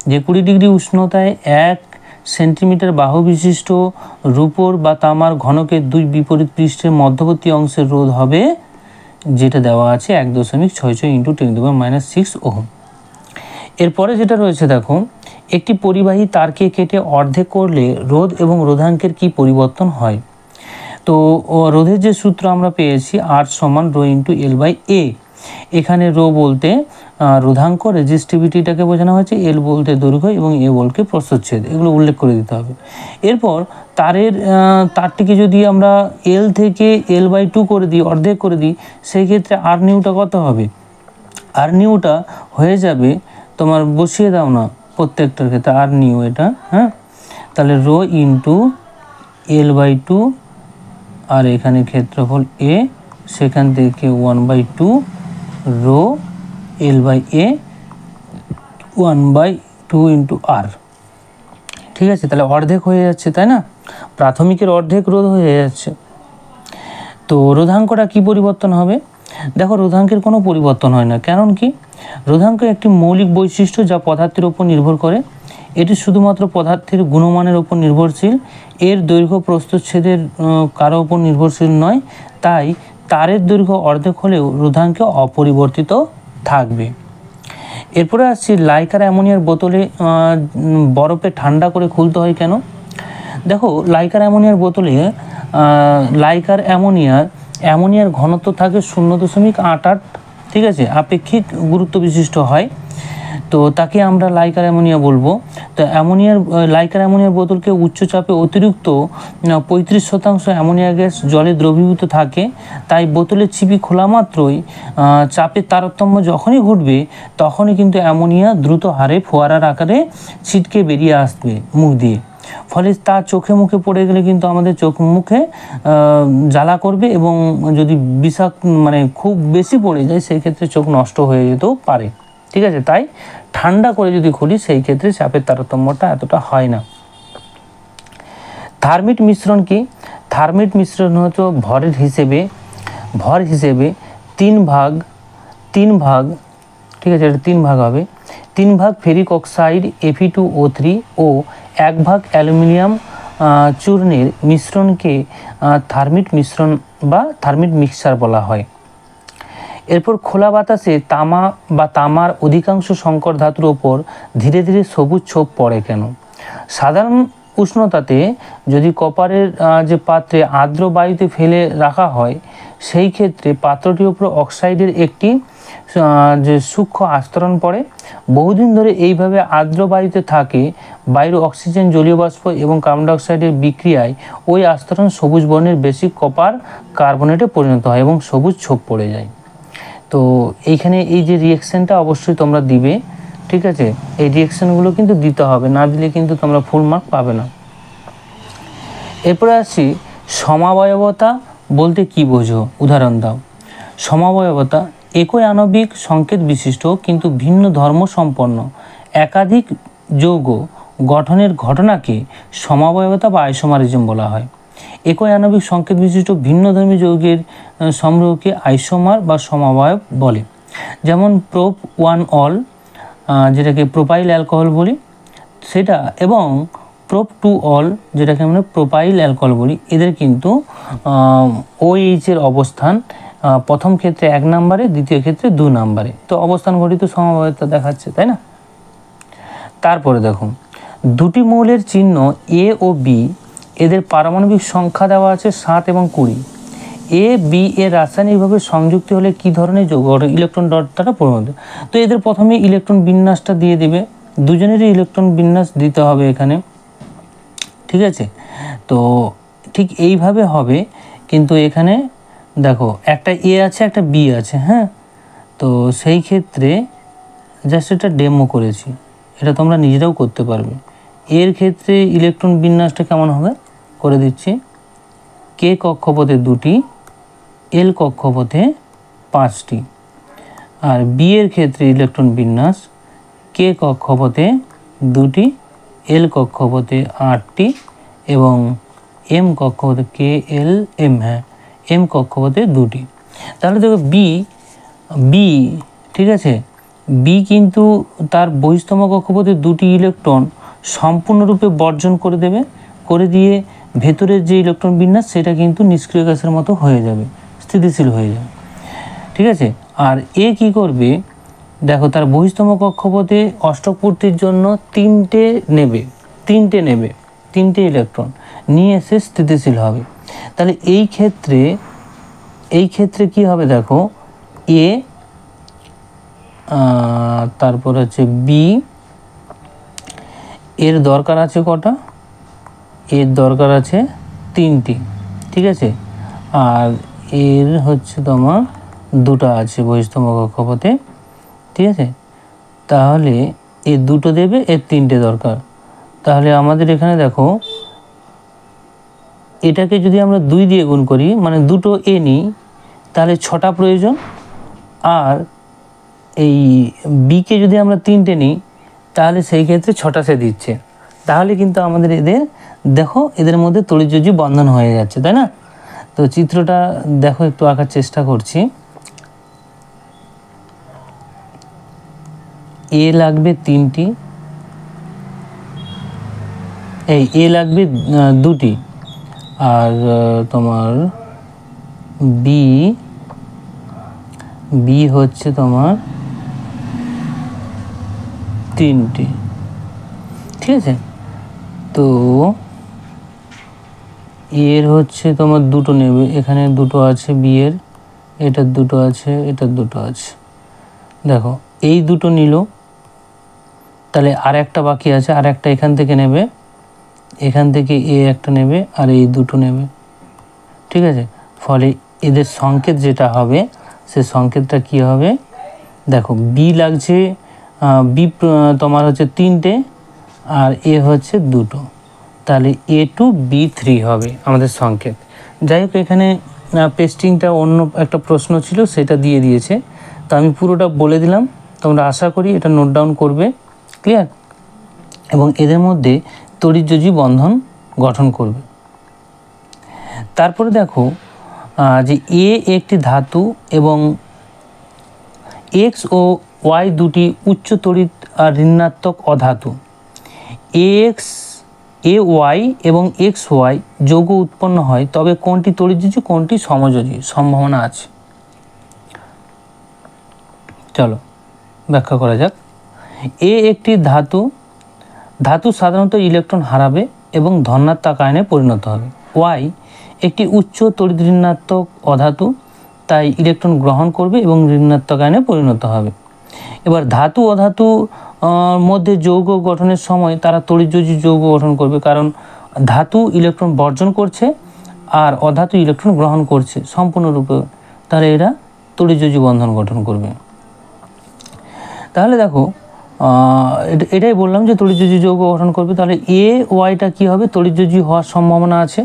যে 20 ডিগ্রি উষ্ণতায় 1 সেন্টিমিটার বাহু বিশিষ্ট রূপোর বা তামার ঘনকের দুই বিপরীত পৃষ্ঠের মধ্যবর্তী অংশের রোধ হবে, যেটা দেওয়া আছে 1.66 × 10⁻⁻6 ওহম। এরপরে যেটা রয়েছে দেখো, একটি পরিবাহী তারকে কেটে অর্ধেক করলে রোধ এবং রোধাঙ্কের কি পরিবর্তন হয়? তো রোধের যে সূত্র আমরা পেয়েছি R সমান ρ × L/A, এখানে রো বলতে রোধাঙ্ক, রেজিস্টিভিটিটাকে বোঝানো হয়েছে, এল বলতে দৈর্ঘ্য এবং এ বলতে প্রস্থচ্ছেদ, এগুলো উল্লেখ করে দিতে হবে। এরপর তারটিকে যদি আমরা এল থেকে L/2 করে দিই, অর্ধেক করে দিই, সেই ক্ষেত্রে আর নিউটা কত হবে? আর নিউটা হয়ে যাবে তোমার, বসিয়ে দাও না প্রত্যেকটার ক্ষেত্রে আর নিউ এটা। হ্যাঁ, তাহলে রো ইন্টু L/2, আর এখানে ক্ষেত্রফল এ, সেখান থেকে 1/2 রো L/A 1/2 × R। ঠিক আছে, তাহলে অর্ধেক হয়ে যাচ্ছে, তাই না? প্রাথমিকের অর্ধেক রোধ হয়ে যাচ্ছে। তো রোধাঙ্কটা কি পরিবর্তন হবে? দেখো, রোধাঙ্কের কোনো পরিবর্তন হয় না, কারণ কি? রোধাঙ্ক একটি মৌলিক বৈশিষ্ট্য যা পদার্থের উপর নির্ভর করে, এটি শুধুমাত্র পদার্থের গুণমানের উপর নির্ভরশীল, এর দৈর্ঘ্য প্রস্থচ্ছেদের কারো উপর নির্ভরশীল নয়, তাই তারের দৈর্ঘ্য অর্ধেক হলেও রোধাঙ্কে অপরিবর্তিত থাকবে। এরপরে আসছি, লাইকার অ্যামোনিয়ার বোতলে বরফে ঠান্ডা করে খুলতে হয় কেন? দেখো, লাইকার অ্যামোনিয়ার বোতলে লাইকার অ্যামোনিয়ার ঘনত্ব থাকে 0.88, ঠিক আছে, আপেক্ষিক গুরুত্ব বিশিষ্ট হয়, তো তাকে আমরা লাইকার অ্যামোনিয়া বলবো। তো লাইকার অ্যামোনিয়ার বোতলকে উচ্চ চাপে অতিরিক্ত 35% অ্যামোনিয়া গ্যাস জলে দ্রবীভূত থাকে, তাই বোতলের চিপি খোলা মাত্রই চাপের তারতম্য যখনই ঘটবে তখনই কিন্তু অ্যামোনিয়া দ্রুত হারে ফোয়ারার আকারে ছিটকে বেরিয়ে আসবে মুখ দিয়ে, ফলে তা চোখে মুখে পড়ে গেলে কিন্তু আমাদের চোখ মুখে জ্বালা করবে, এবং যদি খুব বেশি পড়ে যায় সেই ক্ষেত্রে চোখ নষ্ট হয়ে যেতেও পারে। ঠিক আছে, তাই ঠান্ডা করে যদি খুলি সেই ক্ষেত্রে চাপের তারতম্যটা এতটা হয় না। থার্মিট মিশ্রণ কি? থার্মিট মিশ্রণ হচ্ছে ভর হিসেবে তিন ভাগ, ঠিক আছে, এটা 3 ভাগ হবে। 3 ভাগ ফেরিক অক্সাইড Fe2O3 ও 1 ভাগ অ্যালুমিনিয়াম চূর্ণের মিশ্রণকে থার্মিট মিশ্রণ বা থার্মিট মিক্সচার বলা হয়। এরপর খোলা বাতাসে তামার অধিকাংশ সংকর ধাতুর ওপর ধীরে ধীরে সবুজ ছোপ পড়ে কেন? সাধারণ উষ্ণতাতে যদি কপারের যে পাত্রে আর্দ্র বায়ুতে ফেলে রাখা হয়, সেই ক্ষেত্রে পাত্রটির উপর অক্সাইডের একটি যে সূক্ষ্ম আস্তরণ পড়ে। বহুদিন ধরে এইভাবে আর্দ্র বায়ুতে থাকে, বায়ুর অক্সিজেন, জলীয় বাষ্প এবং কার্বন ডাইঅক্সাইডের বিক্রিয়ায় ওই আস্তরণ সবুজ বর্ণের বেশি কপার কার্বনেটে পরিণত হয় এবং সবুজ ছোপ পড়ে যায়। তো এইখানে এই যে রিঅ্যাকশানটা অবশ্যই তোমরা দিবে, ঠিক আছে? এই রিঅ্যাকশানগুলো কিন্তু দিতে হবে, না দিলে কিন্তু তোমরা ফুল মার্ক পাবে না। এরপরে আসি সমাবয়বতা বলতে কি বোঝো, উদাহরণ দাও। সমাবয়বতা একই আণবিক সংকেত বিশিষ্ট কিন্তু ভিন্ন ধর্ম সম্পন্ন একাধিক যৌগ গঠনের ঘটনাকে সমাবয়বতা বা আইসোমারিজম বলা হয়। একই আণবিক সংকেত বিশিষ্ট ভিন্নধর্মী যৌগের সমূহকে আইসোমার বা সমাবয়ব বলে। যেমন প্রোপ 1 অল, যেটাকে প্রোপাইল অ্যালকোহল বলি সেটা, এবং প্রোপ 2 অল, যেটাকে আমরা প্রোপাইল অ্যালকোহল বলি। এদের কিন্তু OH এর অবস্থান প্রথম ক্ষেত্রে 1 নম্বরে, দ্বিতীয় ক্ষেত্রে 2 নম্বরে। তো অবস্থান ঘটিত সমাবয়বতা দেখাচ্ছে, তাই না? তারপরে দেখো, দুটি মৌলের চিহ্ন A ও B, এদের পারমাণবিক সংখ্যা দেওয়া আছে 7 এবং 20। A, B এর রাসায়নিকভাবে সংযুক্ত হলে কি ধরনের যৌগ ইলেকট্রন ডট দ্বারা পরিণত? তো এদের প্রথমে ইলেকট্রন বিন্যাসটা দিয়ে দিবে, দুজনেরই ইলেকট্রন বিন্যাস দিতে হবে এখানে, ঠিক আছে? তো ঠিক এইভাবে হবে, কিন্তু এখানে দেখো একটা A আছে, একটা B আছে, হ্যাঁ? তো সেই ক্ষেত্রে জাস্ট এটা ডেমো করেছি, এটা তোমরা নিজেরাও করতে পারবে। এর ক্ষেত্রে ইলেকট্রন বিন্যাসটা কেমন হবে করে দিচ্ছি। K কক্ষপথে 2টি, L কক্ষপথে 5টি। আর B এর ক্ষেত্রে ইলেকট্রন বিন্যাস K কক্ষপথে 2টি, L কক্ষপথে 8টি এবং M কক্ষপথে KLM, হ্যাঁ, M কক্ষপথে 2টি। তাহলে দেখো B, ঠিক আছে, B কিন্তু তার বহিস্তম কক্ষপথে 2টি ইলেকট্রন সম্পূর্ণরূপে বর্জন করে দেবে, করে দিয়ে ভেতরের যে ইলেকট্রন বিন্যাস সেটা কিন্তু নিষ্ক্রিয় গ্যাসের মতো হয়ে যাবে, স্থিতিশীল হয়ে যাবে, ঠিক আছে? আর এ কি করবে, দেখো তার বহিস্তম কক্ষপথে অষ্টক পূর্তির জন্য 3টে নেবে, 3টে ইলেকট্রন নিয়ে এসে স্থিতিশীল হবে। তাহলে এই ক্ষেত্রে কি হবে দেখো, এ, তারপর হচ্ছে বি, এর দরকার আছে কটা? এর দরকার আছে 3টি, ঠিক আছে? আর এর হচ্ছে তোমার 2টা আছে বহিস্তম কক্ষপথে, ঠিক আছে? তাহলে এর 2টো দেবে, এর 3টে দরকার। তাহলে আমাদের এখানে দেখো, এটাকে যদি আমরা 2 দিয়ে গুণ করি, মানে 2টো এ নিই, তাহলে 6টা প্রয়োজন। আর এই বিকে যদি আমরা 3টে নিই, তাহলে সেই ক্ষেত্রে 6টা সে দিচ্ছে। তাহলে কিন্তু আমাদের দেখো এদের মধ্যে তড়িৎযোজী বন্ধন হয়ে যাচ্ছে, তাই না? তো চিত্রটা দেখো, একটু আঁকার চেষ্টা করছি। এ লাগবে 3টি, এই এ লাগবে 2টি, আর তোমার বি হচ্ছে তোমার 3টি, ঠিক আছে? তো এর হচ্ছে তোমার 2টো নেবে, এখানে 2টো আছে বি এর, এটার 2টো আছে, এটার 2টো আছে। দেখো এই 2টো নিল, তাহলে আর একটা বাকি আছে, আর একটা এখান থেকে নেবে, এখান থেকে এ একটা নেবে, আর এই 2টো নেবে, ঠিক আছে? ফলে এদের সংকেত যেটা হবে, সে সংকেতটা কি হবে দেখো, বি লাগছে, বি তোমার হচ্ছে 3টে, আর এ হচ্ছে 2টো, তাহলে A2B3 হবে আমাদের সংকেত। যাই হোক, এখানে পেস্টিংটা অন্য একটা প্রশ্ন ছিল, সেটা দিয়ে দিয়েছে, তো আমি পুরোটা বলে দিলাম, তোমরা আশা করি এটা নোট ডাউন করবে, ক্লিয়ার? এবং এদের মধ্যে তড়িৎযোজী বন্ধন গঠন করবে। তারপরে দেখো যে এ একটি ধাতু এবং এক্স ও ওয়াই দুটি উচ্চ তড়িৎ ঋণাত্মক অধাতু। এ ওয়াই এবং এক্স ওয়াই যৌগ উৎপন্ন হয়, তবে কোনটি তড়িৎযোজী কোনটি সমযোজী সম্ভাবনা আছে। চলো ব্যাখ্যা করা যাক। এ একটি ধাতু সাধারণত ইলেকট্রন হারাবে এবং ধনাত্মক আয়নে পরিণত হবে। ওয়াই একটি উচ্চ তড়িৎ ঋণাত্মক অধাতু, তাই ইলেকট্রন গ্রহণ করবে এবং ঋণাত্মক আয়নে পরিণত হবে। এবার ধাতু অধাতু মধ্যে যৌগ গঠনের সময় তারা তড়িৎযোজী যৌগ গঠন করবে, কারণ ধাতু ইলেকট্রন বর্জন করছে আর অধাতু ইলেকট্রন গ্রহণ করছে সম্পূর্ণরূপে, তাহলে এরা তড়িৎযোজী বন্ধন গঠন করবে। তাহলে দেখো এটাই বললাম যে তড়িৎযোজী যৌগ গঠন করবে। তাহলে এ ওয়াইটা কী হবে, তড়িৎযোজী হওয়ার সম্ভাবনা আছে।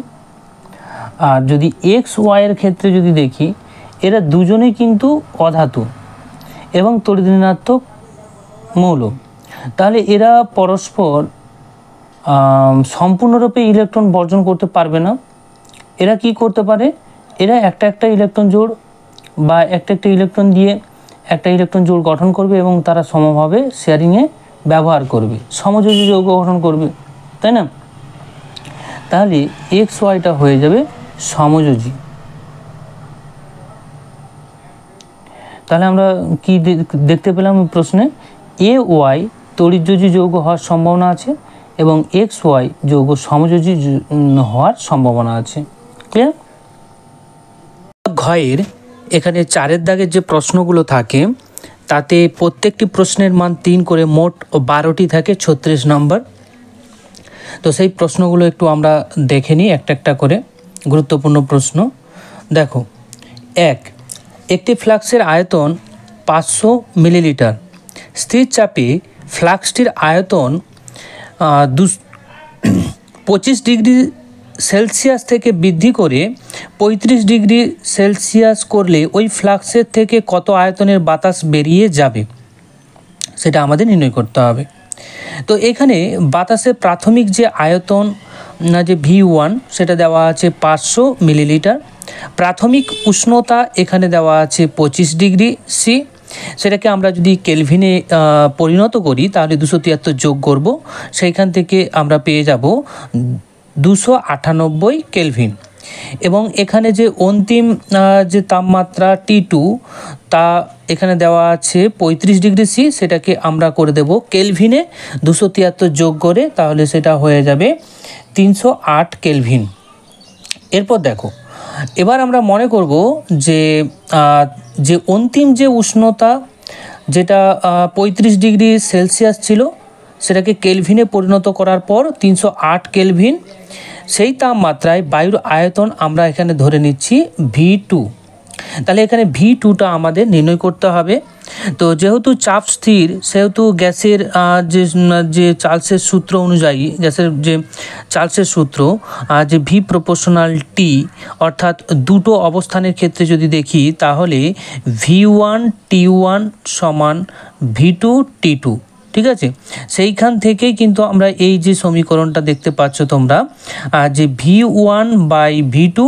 আর যদি এক্স ওয়াইয়ের ক্ষেত্রে যদি দেখি, এরা দুজনেই কিন্তু অধাতু এবং তড়িৎ ঋণাত্মক মৌল, তাহলে এরা পরস্পর সম্পূর্ণরূপে ইলেকট্রন বর্জন করতে পারবে না। এরা কি করতে পারে, এরা একটা ইলেকট্রন জোড় বা একটা ইলেকট্রন দিয়ে একটা ইলেকট্রন জোড় গঠন করবে এবং তারা সমভাবে শেয়ারিংয়ে ব্যবহার করবে, সমযোজী যৌগ গঠন করবে, তাই না। তাহলে এক্স ওয়াইটা হয়ে যাবে সমযোজী। তাহলে আমরা কি দেখতে পেলাম প্রশ্নে, এ ওয়াই তড়িৎযোজী যৌগ হওয়ার সম্ভাবনা আছে এবং এক্স ওয়াই যৌগ সমযোজী হওয়ার সম্ভাবনা আছে। ক্লিয়ার। ঘয়ের এখানে 4 দাগের যে প্রশ্নগুলো থাকে তাতে প্রত্যেকটি প্রশ্নের মান 3 করে, মোট 12টি থাকে, 36 নম্বর। তো সেই প্রশ্নগুলো একটু আমরা দেখে নিই একটা করে, গুরুত্বপূর্ণ প্রশ্ন। দেখো, একটি ফ্লাক্সের আয়তন 500 মিলিলিটার। স্থির চাপে ফ্লাক্সটির আয়তন 25 ডিগ্রি সেলসিয়াস থেকে বৃদ্ধি করে 35 ডিগ্রি সেলসিয়াস করলে ওই ফ্লাক্সের থেকে কত আয়তনের বাতাস বেরিয়ে যাবে, সেটা আমাদের নির্ণয় করতে হবে। তো এখানে বাতাসের প্রাথমিক যে আয়তন যে V1 সেটা দেওয়া আছে 500 মিলিলিটার। প্রাথমিক উষ্ণতা এখানে দেওয়া আছে 25 ডিগ্রি সি, সেটাকে আমরা যদি কেলভিনে পরিণত করি তাহলে 273 যোগ করব, সেইখান থেকে আমরা পেয়ে যাব 298 কেলভিন। এবং এখানে যে অন্তিম যে তাপমাত্রা T2 তা এখানে দেওয়া আছে 35 ডিগ্রি সি, সেটাকে আমরা করে দেব কেলভিনে 273 যোগ করে, তাহলে সেটা হয়ে যাবে 308 কেলভিন। এরপর দেখো, এবার আমরা মনে করব যে অন্তিম যে উষ্ণতা যেটা 35 ডিগ্রি সেলসিয়াস ছিল সেটাকে কেলভিনে পরিণত করার পর 308 কেলভিন, সেই তাপমাত্রায় বায়ুর আয়তন আমরা এখানে ধরে নিচ্ছি V2। তাহলে এখানে V2টা আমাদের নির্ণয় করতে হবে। তো যেহেতু চাপ স্থির, সেহেতু গ্যাসের যে চার্লসের সূত্র অনুযায়ী, গ্যাসের যে চার্লসের সূত্র যে V প্রপোর্শনাল T, অর্থাৎ দুটো অবস্থানের ক্ষেত্রে যদি দেখি তাহলে V1 T1 সমান V2 T2, ঠিক আছে। সেইখান থেকেই কিন্তু আমরা এই যে সমীকরণটা দেখতে পাচ্ছ তোমরা, যে V1 by V2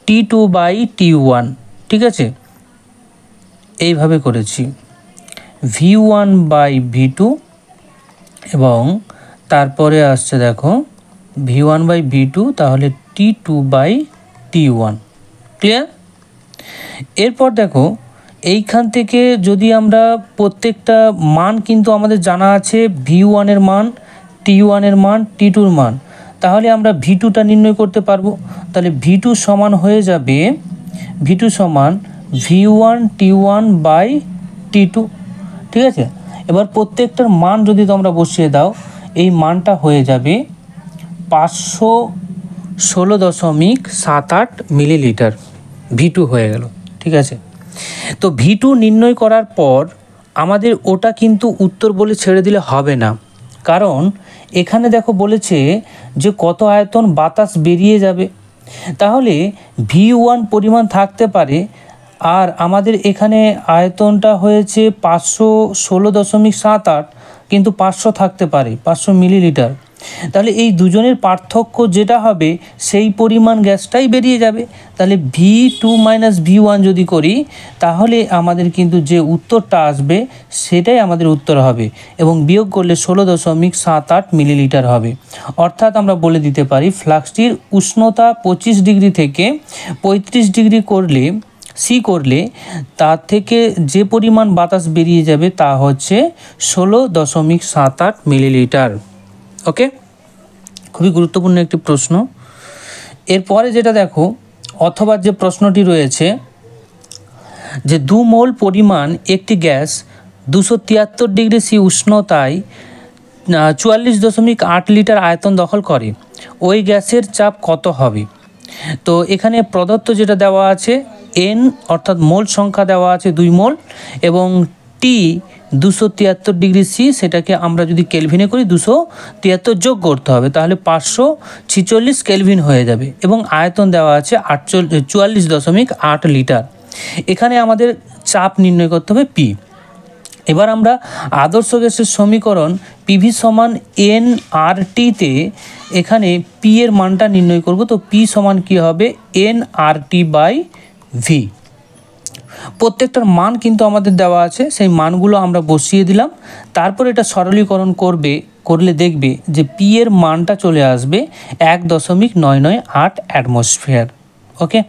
T2 by T1, ঠিক আছে, এইভাবে করেছি V1 বাই V2 এবং তারপরে আসছে দেখো V1 বাই V2, তাহলে T2 বাই T1। ক্লিয়ার। এরপর দেখো, এইখান থেকে যদি আমরা প্রত্যেকটা মান কিন্তু আমাদের জানা আছে, V1 এর মান, T1 এর মান, T2 এর মান, তাহলে আমরা V2টা নির্ণয় করতে পারবো। তাহলে V2 সমান হয়ে যাবে, V2 সমান V1 T1 বাই T2, ঠিক আছে। এবার প্রত্যেকটার মান যদি তোমরা বসিয়ে দাও, এই মানটা হয়ে যাবে 516.78 মিলিলিটার, V2 হয়ে গেল, ঠিক আছে। তো V2 নির্ণয় করার পর আমাদের ওটা কিন্তু উত্তর বলে ছেড়ে দিলে হবে না, কারণ এখানে দেখো বলেছে যে কত আয়তন বাতাস বেরিয়ে যাবে। তাহলে V1 পরিমাণ থাকতে পারে, আর আমাদের এখানে আয়তনটা হয়েছে 516.78, কিন্তু 500 থাকতে পারে, 500 মিলিলিটার। তাহলে এই দুজনের পার্থক্য যেটা হবে সেই পরিমাণ গ্যাসটাই বেরিয়ে যাবে। তাহলে V2 - V1 যদি করি তাহলে আমাদের কিন্তু যে উত্তরটা আসবে সেটাই আমাদের উত্তর হবে এবং বিয়োগ করলে 16.78 মিলিলিটার হবে। অর্থাৎ আমরা বলে দিতে পারি ফ্লাস্কটির উষ্ণতা 25 ডিগ্রি থেকে 35 ডিগ্রি করলে তার থেকে যে পরিমাণ বাতাস বেরিয়ে যাবে তা হচ্ছে 16.78 মিলিলিটার। ওকে, খুবই গুরুত্বপূর্ণ একটি প্রশ্ন। এরপরে যেটা দেখো, অথবা যে প্রশ্নটি রয়েছে যে 2 মোল পরিমাণ একটি গ্যাস 273 ডিগ্রি সি উষ্ণতায় 44.8 লিটার আয়তন দখল করে, ওই গ্যাসের চাপ কত হবে? তো এখানে প্রদত্ত যেটা দেওয়া আছে N অর্থাৎ মোল সংখ্যা দেওয়া আছে 2 মোল এবং T 273 ডিগ্রি সি, সেটাকে আমরা যদি কেলভিনে করি 273 যোগ করতে হবে, তাহলে 546 কেলভিন হয়ে যাবে এবং আয়তন দেওয়া আছে 44.8 লিটার। এখানে আমাদের চাপ নির্ণয় করতে হবে P। এবার আমরা আদর্শ গ্যাসের সমীকরণ PV সমান nRT-তে এখানে P এর মানটা নির্ণয় করব। তো P সমান কী হবে? nRT/V। প্রত্যেকটার মান কিন্তু আমাদের দেওয়া আছে, সেই মানগুলো আমরা বসিয়ে দিলাম। তারপর এটা সরলীকরণ করলে দেখবে যে P এর মানটা চলে আসবে 1.998 অ্যাটমসফিয়ার। ওকে,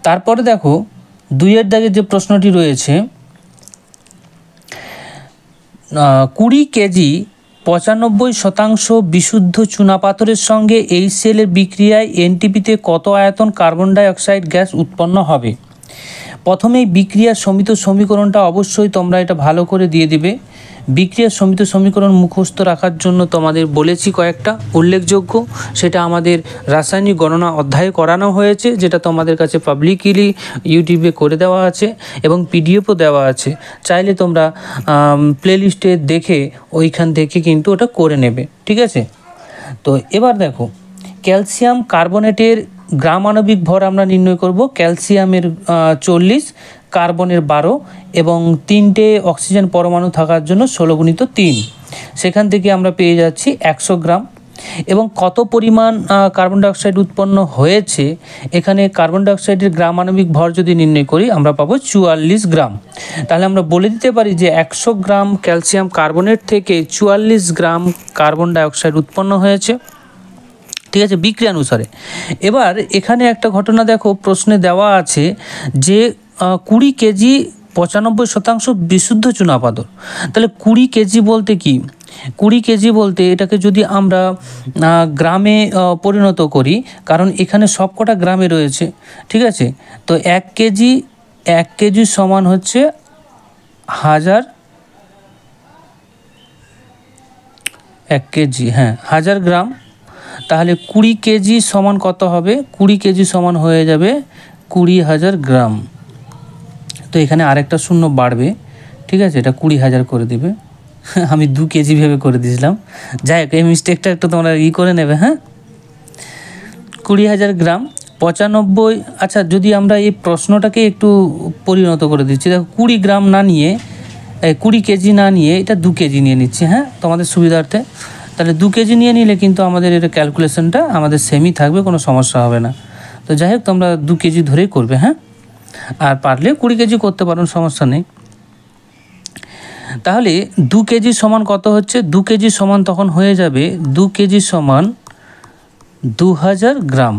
তারপরে দেখো 2-এর দাগের যে প্রশ্নটি রয়েছে, 20 কেজি 95% বিশুদ্ধ চুনাপাথরের সঙ্গে HCl এর বিক্রিয়ায় NTP-তে কত আয়তন কার্বন ডাই অক্সাইড গ্যাস উৎপন্ন হবে? প্রথমেই বিক্রিয়ার সমিত সমীকরণটা অবশ্যই তোমরা এটা ভালো করে দিয়ে দিবে। বিক্রিয়ার সমিত সমীকরণ মুখস্থ রাখার জন্য তোমাদের বলেছি কয়েকটা উল্লেখযোগ্য, সেটা আমাদের রাসায়নিক গণনা অধ্যায়ে করানো হয়েছে, যেটা তোমাদের কাছে পাবলিকলি ইউটিউবে করে দেওয়া আছে এবং পিডিএফও দেওয়া আছে। চাইলে তোমরা প্লেলিস্টে দেখে ওইখান থেকে কিন্তু ওটা করে নেবে, ঠিক আছে? তো এবার দেখো, ক্যালসিয়াম কার্বনেটের গ্রাম আণবিক ভর আমরা নির্ণয় করব। ক্যালসিয়ামের 40, কার্বনের 12 এবং 3টে অক্সিজেন পরমাণু থাকার জন্য 16 × 3, সেখান থেকে আমরা পেয়ে যাচ্ছি 100 গ্রাম। এবং কত পরিমাণ কার্বন ডাইঅক্সাইড উৎপন্ন হয়েছে, এখানে কার্বন ডাইঅক্সাইডের গ্রাম আণবিক ভর যদি নির্ণয় করি আমরা পাবো 44 গ্রাম। তাহলে আমরা বলে দিতে পারি যে 100 গ্রাম ক্যালসিয়াম কার্বনেট থেকে 44 গ্রাম কার্বন ডাইঅক্সাইড উৎপন্ন হয়েছে, ঠিক আছে, বিক্রিয়া অনুসারে। এবার এখানে একটা ঘটনা দেখো, প্রশ্নে দেওয়া আছে যে 20 কেজি 95% বিশুদ্ধ চুনাপাথর। তাহলে 20 কেজি বলতে কি? 20 কেজি বলতে এটাকে যদি আমরা গ্রামে পরিণত করি, কারণ এখানে সবকটা গ্রামে রয়েছে, ঠিক আছে। তো 1 কেজি সমান হচ্ছে 1000, 1 কেজি, হ্যাঁ 1000 গ্রাম। তাহলে 20 কেজি সমান কত হবে? 20 কেজি সমান হয়ে যাবে 20,000 গ্রাম। তো এখানে আরেকটা শূন্য বাড়বে, ঠিক আছে, এটা 20,000 করে দিবে। আমি 2 কেজি ভেবে করে দিয়েছিলাম, যাই হোক এই মিস্টেকটা একটু তোমরা করে নেবে, হ্যাঁ। 20,000 গ্রাম 95। আচ্ছা, যদি আমরা এই প্রশ্নটাকে একটু পরিণত করে দিচ্ছি, দেখো 20 গ্রাম না নিয়ে 20 কেজি না নিয়ে এটা 2 কেজি নিয়ে নিচ্ছি, হ্যাঁ, তোমাদের সুবিধার্থে। তাহলে 2 কেজি নিয়ে নিলে কিন্তু আমাদের এটা ক্যালকুলেশনটা আমাদের সেমই থাকবে, কোনো সমস্যা হবে না। তো যাই হোক তোমরা 2 কেজি ধরেই করবে, হ্যাঁ, আর পারলে 20 কেজি করতে পারো, সমস্যা নেই। তাহলে 2 কেজি সমান কত হচ্ছে? 2 কেজি সমান তখন হয়ে যাবে 2 কেজি সমান 2000 গ্রাম।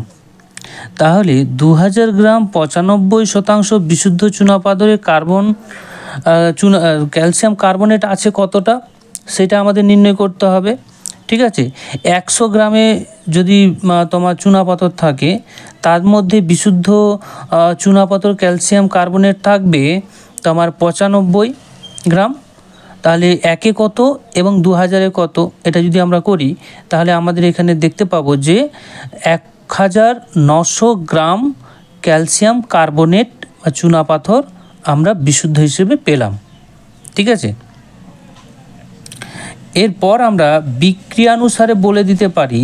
তাহলে 2000 গ্রাম 95% বিশুদ্ধ চুনাপাথরে ক্যালসিয়াম কার্বনেট আছে কতটা, সেটা আমাদের নির্ণয় করতে হবে, ঠিক আছে। 100 গ্রামে যদি তোমার চুনাপাথর থাকে, তার মধ্যে বিশুদ্ধ চুনাপাথর ক্যালসিয়াম কার্বনেট থাকবে তোমার 95 গ্রাম। তাহলে 1-এ কত এবং 2000-এ কত, এটা যদি আমরা করি তাহলে আমাদের এখানে দেখতে পাবো যে 1900 গ্রাম ক্যালসিয়াম কার্বনেট বা চুনাপাথর আমরা বিশুদ্ধ হিসেবে পেলাম, ঠিক আছে। এরপর আমরা বিক্রিয়ানুসারে বলে দিতে পারি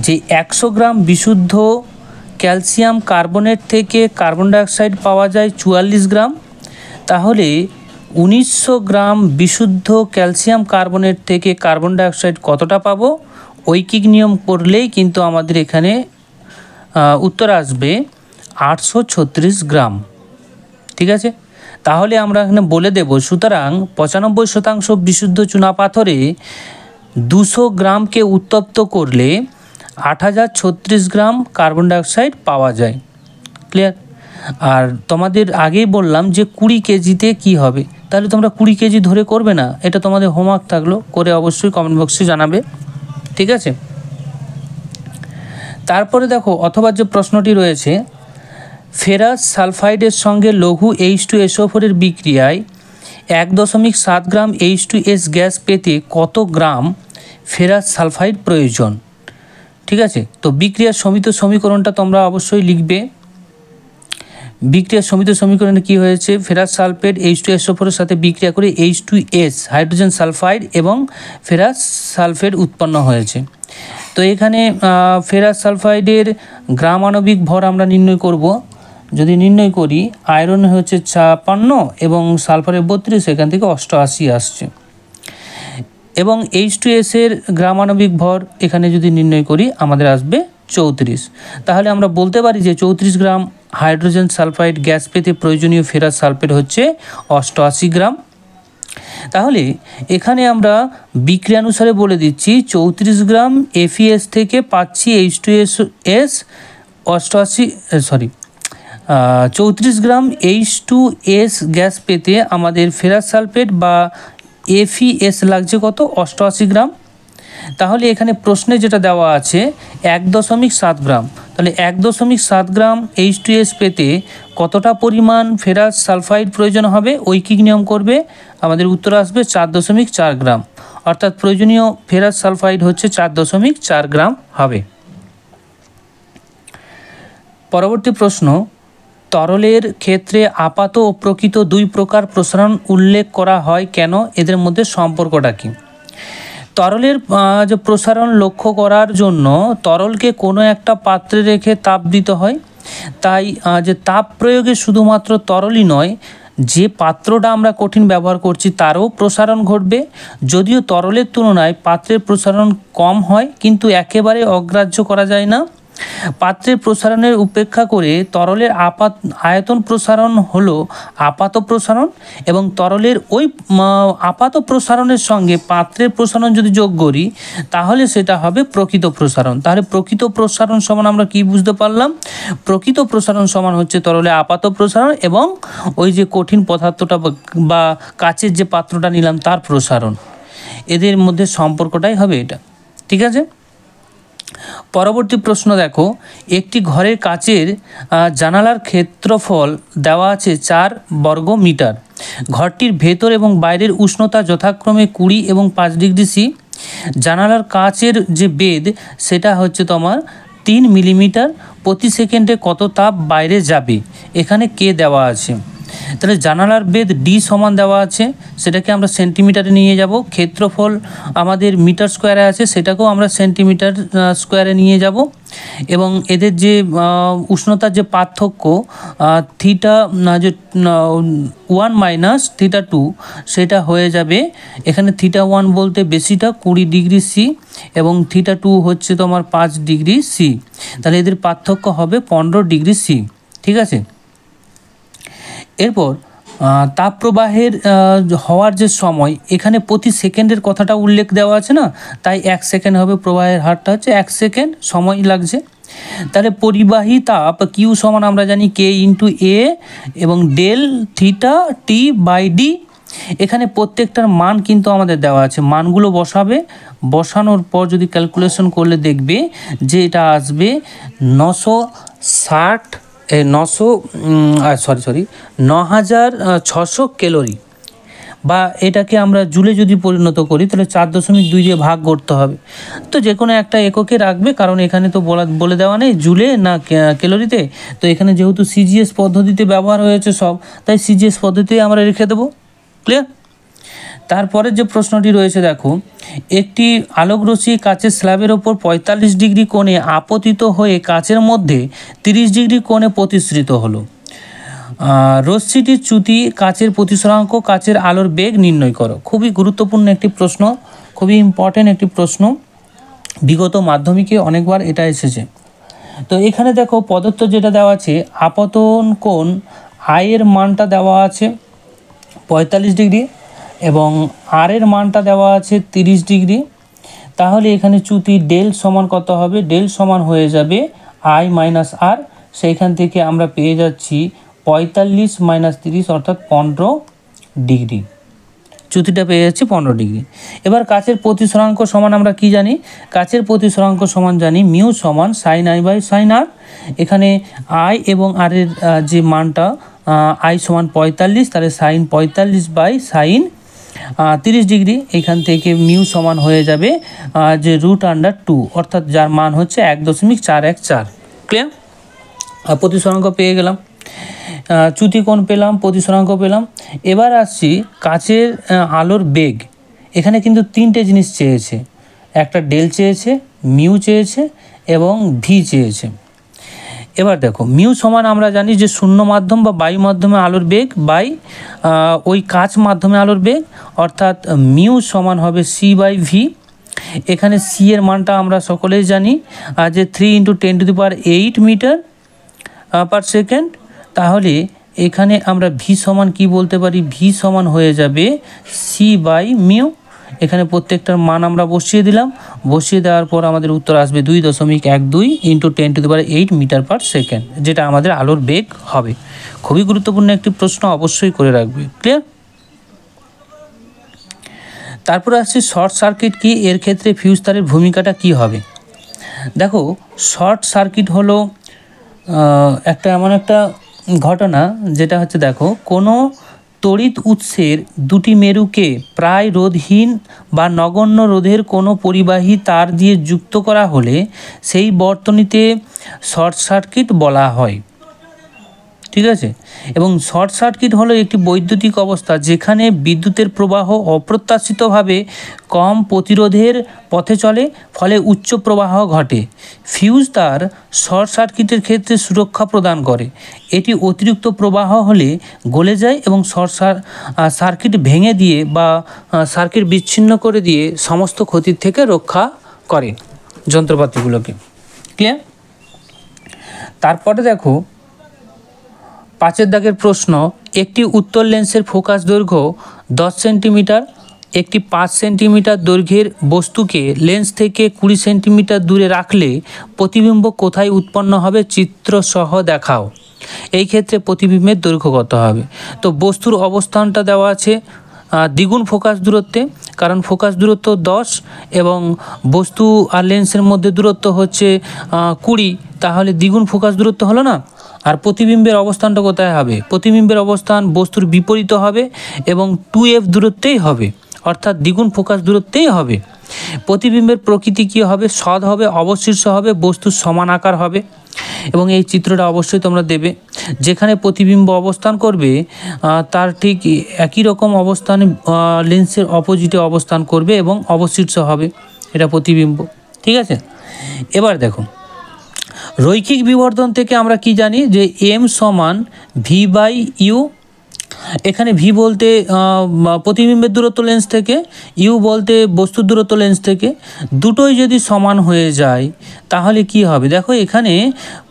যে 100 গ্রাম বিশুদ্ধ ক্যালসিয়াম কার্বনেট থেকে কার্বন ডাইঅক্সাইড পাওয়া যায় 44 গ্রাম। তাহলে 1900 গ্রাম বিশুদ্ধ ক্যালসিয়াম কার্বনেট থেকে কার্বন ডাইঅক্সাইড কতটা পাবো? ঐকিক নিয়ম করলেই কিন্তু আমাদের এখানে উত্তর আসবে 836 গ্রাম। ঠিক আছে, তাহলে আমরা এখানে বলে দেব, সুতরাং 95% বিশুদ্ধ চুনাপাথরে 200 গ্রামকে উত্তপ্ত করলে 8036 গ্রাম কার্বন ডাইঅক্সাইড পাওয়া যায়। ক্লিয়ার? আর তোমাদের আগেই বললাম যে 20 কেজিতে কি হবে, তাহলে তোমরা 20 কেজি ধরে করবে না, এটা তোমাদের হোমওয়ার্ক থাকলো, করে অবশ্যই কমেন্ট বক্সে জানাবে। ঠিক আছে, তারপরে দেখো অথবা যে প্রশ্নটি রয়েছে, ফেরাস সালফাইডের সঙ্গে লঘু H2SO4 এর বিক্রিয়ায় 1.7 গ্রাম H2S গ্যাস পেতে কত গ্রাম ফেরাস সালফাইড প্রয়োজন? ঠিক আছে, তো বিক্রিয়ার সমিত সমীকরণটা তোমরা অবশ্যই লিখবে। বিক্রিয়ার সমিত সমীকরণে কি হয়েছে, ফেরাস সালফেট H2SO4 এর সাথে বিক্রিয়া করে H2S হাইড্রোজেন সালফাইড এবং ফেরাস সালফেট উৎপন্ন হয়েছে। তো এখানে ফেরাস সালফাইডের গ্রাম আণবিক ভর আমরা নির্ণয় করব। যদি নির্ণয় করি, আয়রন হচ্ছে 56 এবং সালফারের 32, এখান থেকে 88 আসছে, এবং H2S এর গ্রাম আণবিক ভর এখানে যদি নির্ণয় করি আমাদের আসবে 34। তাহলে আমরা বলতে পারি যে 34 গ্রাম হাইড্রোজেন সালফাইড গ্যাস পেতে প্রয়োজনীয় ফেরাস সালফেট হচ্ছে 88 গ্রাম। তাহলে এখানে আমরা বিক্রিয়ানুসারে বলে দিচ্ছি 34 গ্রাম FeS থেকে পাচ্ছি H2S 34 গ্রাম H2S গ্যাস পেতে আমাদের ফেরাস সালফেট বা FeS লাগছে কত, 88 গ্রাম। তাহলে এখানে প্রশ্নে যেটা দেওয়া আছে 1.7 গ্রাম, তাহলে 1.7 গ্রাম H2S পেতে কতটা পরিমাণ ফেরাস সালফাইড প্রয়োজন হবে? ঐকিক নিয়ম করবে, আমাদের উত্তর আসবে 4.4 গ্রাম, অর্থাৎ প্রয়োজনীয় ফেরাস সালফাইড হচ্ছে 4.4 গ্রাম হবে। পরবর্তী প্রশ্ন, তরলের ক্ষেত্রে আপাত ও প্রকৃত দুই প্রকার প্রসারণ উল্লেখ করা হয় কেন? এদের মধ্যে সম্পর্কটা কী? তরলের যে প্রসারণ লক্ষ্য করার জন্য তরলকে কোনো একটা পাত্রে রেখে তাপ দিতে হয়, তাই যে তাপ প্রয়োগে শুধুমাত্র তরলই নয়, যে পাত্রটা আমরা কঠিন ব্যবহার করছি তারও প্রসারণ ঘটবে। যদিও তরলের তুলনায় পাত্রের প্রসারণ কম হয়, কিন্তু একেবারে অগ্রাহ্য করা যায় না। পাত্রের প্রসারণের উপেক্ষা করে তরলের আয়তন প্রসারণ হলো আপাত প্রসারণ, এবং তরলের ওই আপাত প্রসারণের সঙ্গে পাত্রের প্রসারণ যদি যোগ করি তাহলে সেটা হবে প্রকৃত প্রসারণ। তাহলে প্রকৃত প্রসারণ সমান আমরা কি বুঝতে পারলাম? প্রকৃত প্রসারণ সমান হচ্ছে তরলে আপাত প্রসারণ এবং ওই যে কঠিন পদার্থটা বা কাচের যে পাত্রটা নিলাম তার প্রসারণ, এদের মধ্যে সম্পর্কটাই হবে এটা। ঠিক আছে, পরবর্তী প্রশ্ন দেখো, একটি ঘরের কাচের জানালার ক্ষেত্রফল দেওয়া আছে 4 বর্গ মিটার। ঘরটির ভেতর এবং বাইরের উষ্ণতা যথাক্রমে 20 এবং 5 ডিগ্রি সি। জানালার কাচের যে বেদ সেটা হচ্ছে তোমার 3 মিলিমিটার। প্রতি সেকেন্ডে কত তাপ বাইরে যাবে? এখানে কে দেওয়া আছে? তাহলে জানালার বেদ ডি সমান দেওয়া আছে, সেটাকে আমরা সেন্টিমিটারে নিয়ে যাব। ক্ষেত্রফল আমাদের মিটার স্কোয়ারে আছে, সেটাকেও আমরা সেন্টিমিটার স্কোয়ারে নিয়ে যাব। এবং এদের যে উষ্ণতার যে পার্থক্য থিটা যে 1 মাইনাস থিটা 2, সেটা হয়ে যাবে এখানে থিটা 1 বলতে বেশিটা 20 ডিগ্রি সি এবং থিটা 2 হচ্ছে তোমার 5 ডিগ্রি সি। তাহলে এদের পার্থক্য হবে 15 ডিগ্রি সি। ঠিক আছে, এরপর তাপপ্রবাহের হওয়ার যে সময়, এখানে প্রতি সেকেন্ডের কথাটা উল্লেখ দেওয়া আছে না, তাই 1 সেকেন্ড হবে, প্রবাহের হারটা হচ্ছে 1 সেকেন্ড সময় লাগছে। তাহলে পরিবাহী তাপ কিউ সমান আমরা জানি কে ইন্টু এ এবং del theta T by D. এখানে প্রত্যেকটার মান কিন্তু আমাদের দেওয়া আছে, মানগুলো বসাবে, বসানোর পর যদি ক্যালকুলেশন করলে দেখবে যে এটা আসবে 9600 ক্যালোরি, বা এটাকে আমরা জুলে যদি পরিণত করি তাহলে 4.2 দিয়ে ভাগ করতে হবে। তো যে কোনো একটা এককে রাখবে, কারণ এখানে তো বলে দেওয়া নেই জুলে না ক্যালোরিতে। তো এখানে যেহেতু সিজিএস পদ্ধতিতে ব্যবহার হয়েছে সব, তাই সিজিএস পদ্ধতিতে আমরা রেখে দেবো। ক্লিয়ার? তারপরে যে প্রশ্নটি রয়েছে দেখো, একটি আলোকরশ্মি কাচের স্ল্যাবের ওপর 45 ডিগ্রি কোণে আপতিত হয়ে কাচের মধ্যে 30 ডিগ্রি কোণে প্রতিসৃত হলো। রশ্মিটির চ্যুতি কাচের প্রতিসরাঙ্ক কাচের আলোর বেগ নির্ণয় করো। খুবই গুরুত্বপূর্ণ একটি প্রশ্ন, খুবই ইম্পর্টেন্ট একটি প্রশ্ন, বিগত মাধ্যমিকে অনেকবার এটা এসেছে। তো এখানে দেখো প্রদত্ত যেটা দেওয়া আছে, আপতন কোণ আয়ের মানটা দেওয়া আছে 45 ডিগ্রি এবং আর এর মানটা দেওয়া আছে 30 ডিগ্রি। তাহলে এখানে চ্যুতি ডেল সমান কত হবে? ডেল সমান হয়ে যাবে আই মাইনাস আর, সেইখান থেকে আমরা পেয়ে যাচ্ছি 45 মাইনাস 30 অর্থাৎ 15 ডিগ্রি। চ্যুতিটা পেয়ে যাচ্ছি 15 ডিগ্রি। এবার কাচের প্রতিসরাঙ্ক সমান আমরা কি জানি? কাচের প্রতিসরাঙ্ক সমান জানি মিউ সমান সাইন আই বাই সাইন আর। এখানে আই এবং আর এর যে মানটা আই সমান 45, তাহলে সাইন 45 বাই সাইন 30 ডিগ্রি। এখান থেকে মিউ সমান হয়ে যাবে যে √2, অর্থাৎ যার মান হচ্ছে 1.414। ক্লিয়ার? প্রতিসরাঙ্ক পেয়ে গেলাম, চ্যুতি কোণ পেলাম, প্রতিসরাঙ্ক পেলাম। এবার আসছি কাচের আলোর বেগ। এখানে কিন্তু তিনটে জিনিস চেয়েছে, একটা ডেল চেয়েছে, মিউ চেয়েছে এবং ভি চেয়েছে। এবার দেখো মিউ সমান আমরা জানি যে শূন্য মাধ্যম বা বায়ু মাধ্যমে আলোর বেগ বাই ওই কাচ মাধ্যমে আলোর বেগ, অর্থাৎ মিউ সমান হবে সি বাই ভি। এখানে সি এর মানটা আমরা সকলেই জানি যে 3 × 10⁸ মিটার পার সেকেন্ড। তাহলে এখানে আমরা ভি সমান কি বলতে পারি? ভি সমান হয়ে যাবে সি বাই মিউ। এখানে প্রত্যেকটার মান আমরা বসিয়ে দিলাম, বসিয়ে দেওয়ার পর আমাদের উত্তর আসবে 2.12 × 10⁸ মিটার পার সেকেন্ড, যেটা আমাদের আলোর বেগ হবে। খুবই গুরুত্বপূর্ণ একটি প্রশ্ন, অবশ্যই করে রাখবে। ক্লিয়ার? তারপরে আসছে শর্ট সার্কিট কি, এর ক্ষেত্রে ফিউজ তারের ভূমিকাটা কি হবে? দেখো শর্ট সার্কিট হলো একটা এমন একটা ঘটনা যেটা হচ্ছে, দেখো কোনো তড়িৎ উৎসের দুটি মেরুকে প্রায় রোধহীন বা নগণ্য রোধের কোনো পরিবাহী তার দিয়ে যুক্ত করা হলে সেই বর্তনীতে শর্ট সার্কিট বলা হয়। ঠিক আছে? এবং শর্ট সার্কিট হলো একটি বৈদ্যুতিক অবস্থা যেখানে বিদ্যুতের প্রবাহ অপ্রত্যাশিতভাবে কম প্রতিরোধের পথে চলে, ফলে উচ্চ প্রবাহ ঘটে। ফিউজ তার শর্ট সার্কিটের ক্ষেত্রে সুরক্ষা প্রদান করে। এটি অতিরিক্ত প্রবাহ হলে গলে যায় এবং সার্কিট ভেঙে দিয়ে বা সার্কিট বিচ্ছিন্ন করে দিয়ে সমস্ত ক্ষতির থেকে রক্ষা করে যন্ত্রপাতিগুলোকে। ক্লিয়ার? তারপরে দেখো 5 দাগের প্রশ্ন, একটি উত্তল লেন্সের ফোকাস দৈর্ঘ্য 10 সেন্টিমিটার। একটি 5 সেন্টিমিটার দৈর্ঘ্যের বস্তুকে লেন্স থেকে 20 সেন্টিমিটার দূরে রাখলে প্রতিবিম্ব কোথায় উৎপন্ন হবে? চিত্র সহ দেখাও। এই ক্ষেত্রে প্রতিবিম্বের দৈর্ঘ্য কত হবে? তো বস্তুর অবস্থানটা দেওয়া আছে দ্বিগুণ ফোকাস দূরত্বে, কারণ ফোকাস দূরত্ব 10 এবং বস্তু আর লেন্সের মধ্যে দূরত্ব হচ্ছে 20, তাহলে দ্বিগুণ ফোকাস দূরত্ব হলো না? আর প্রতিবিম্বের অবস্থানটা কোথায় হবে? প্রতিবিম্বের অবস্থান বস্তুর বিপরীত হবে এবং 2f দূরত্বেই হবে, অর্থাৎ দ্বিগুণ ফোকাস দূরত্বেই হবে। প্রতিবিম্বের প্রকৃতি কী হবে? সৎ হবে, অবশীর্ষ হবে, বস্তুর সমান আকার হবে। এবং এই চিত্রটা অবশ্যই তোমরা দেবে। যেখানে প্রতিবিম্ব অবস্থান করবে তার ঠিক একই রকম অবস্থানে লেন্সের অপোজিটে অবস্থান করবে এবং অবশীর্ষ হবে, এটা প্রতিবিম্ব। ঠিক আছে? এবার দেখো রৈখিক বিবর্ধন থেকে আমরা কি জানি যে m সমান ভি বাই ইউ। এখানে ভি বলতে প্রতিবিম্বের দূরত্ব লেন্স থেকে, ইউ বলতে বস্তুর দূরত্ব লেন্স থেকে। দুটোই যদি সমান হয়ে যায় তাহলে কি হবে? দেখো এখানে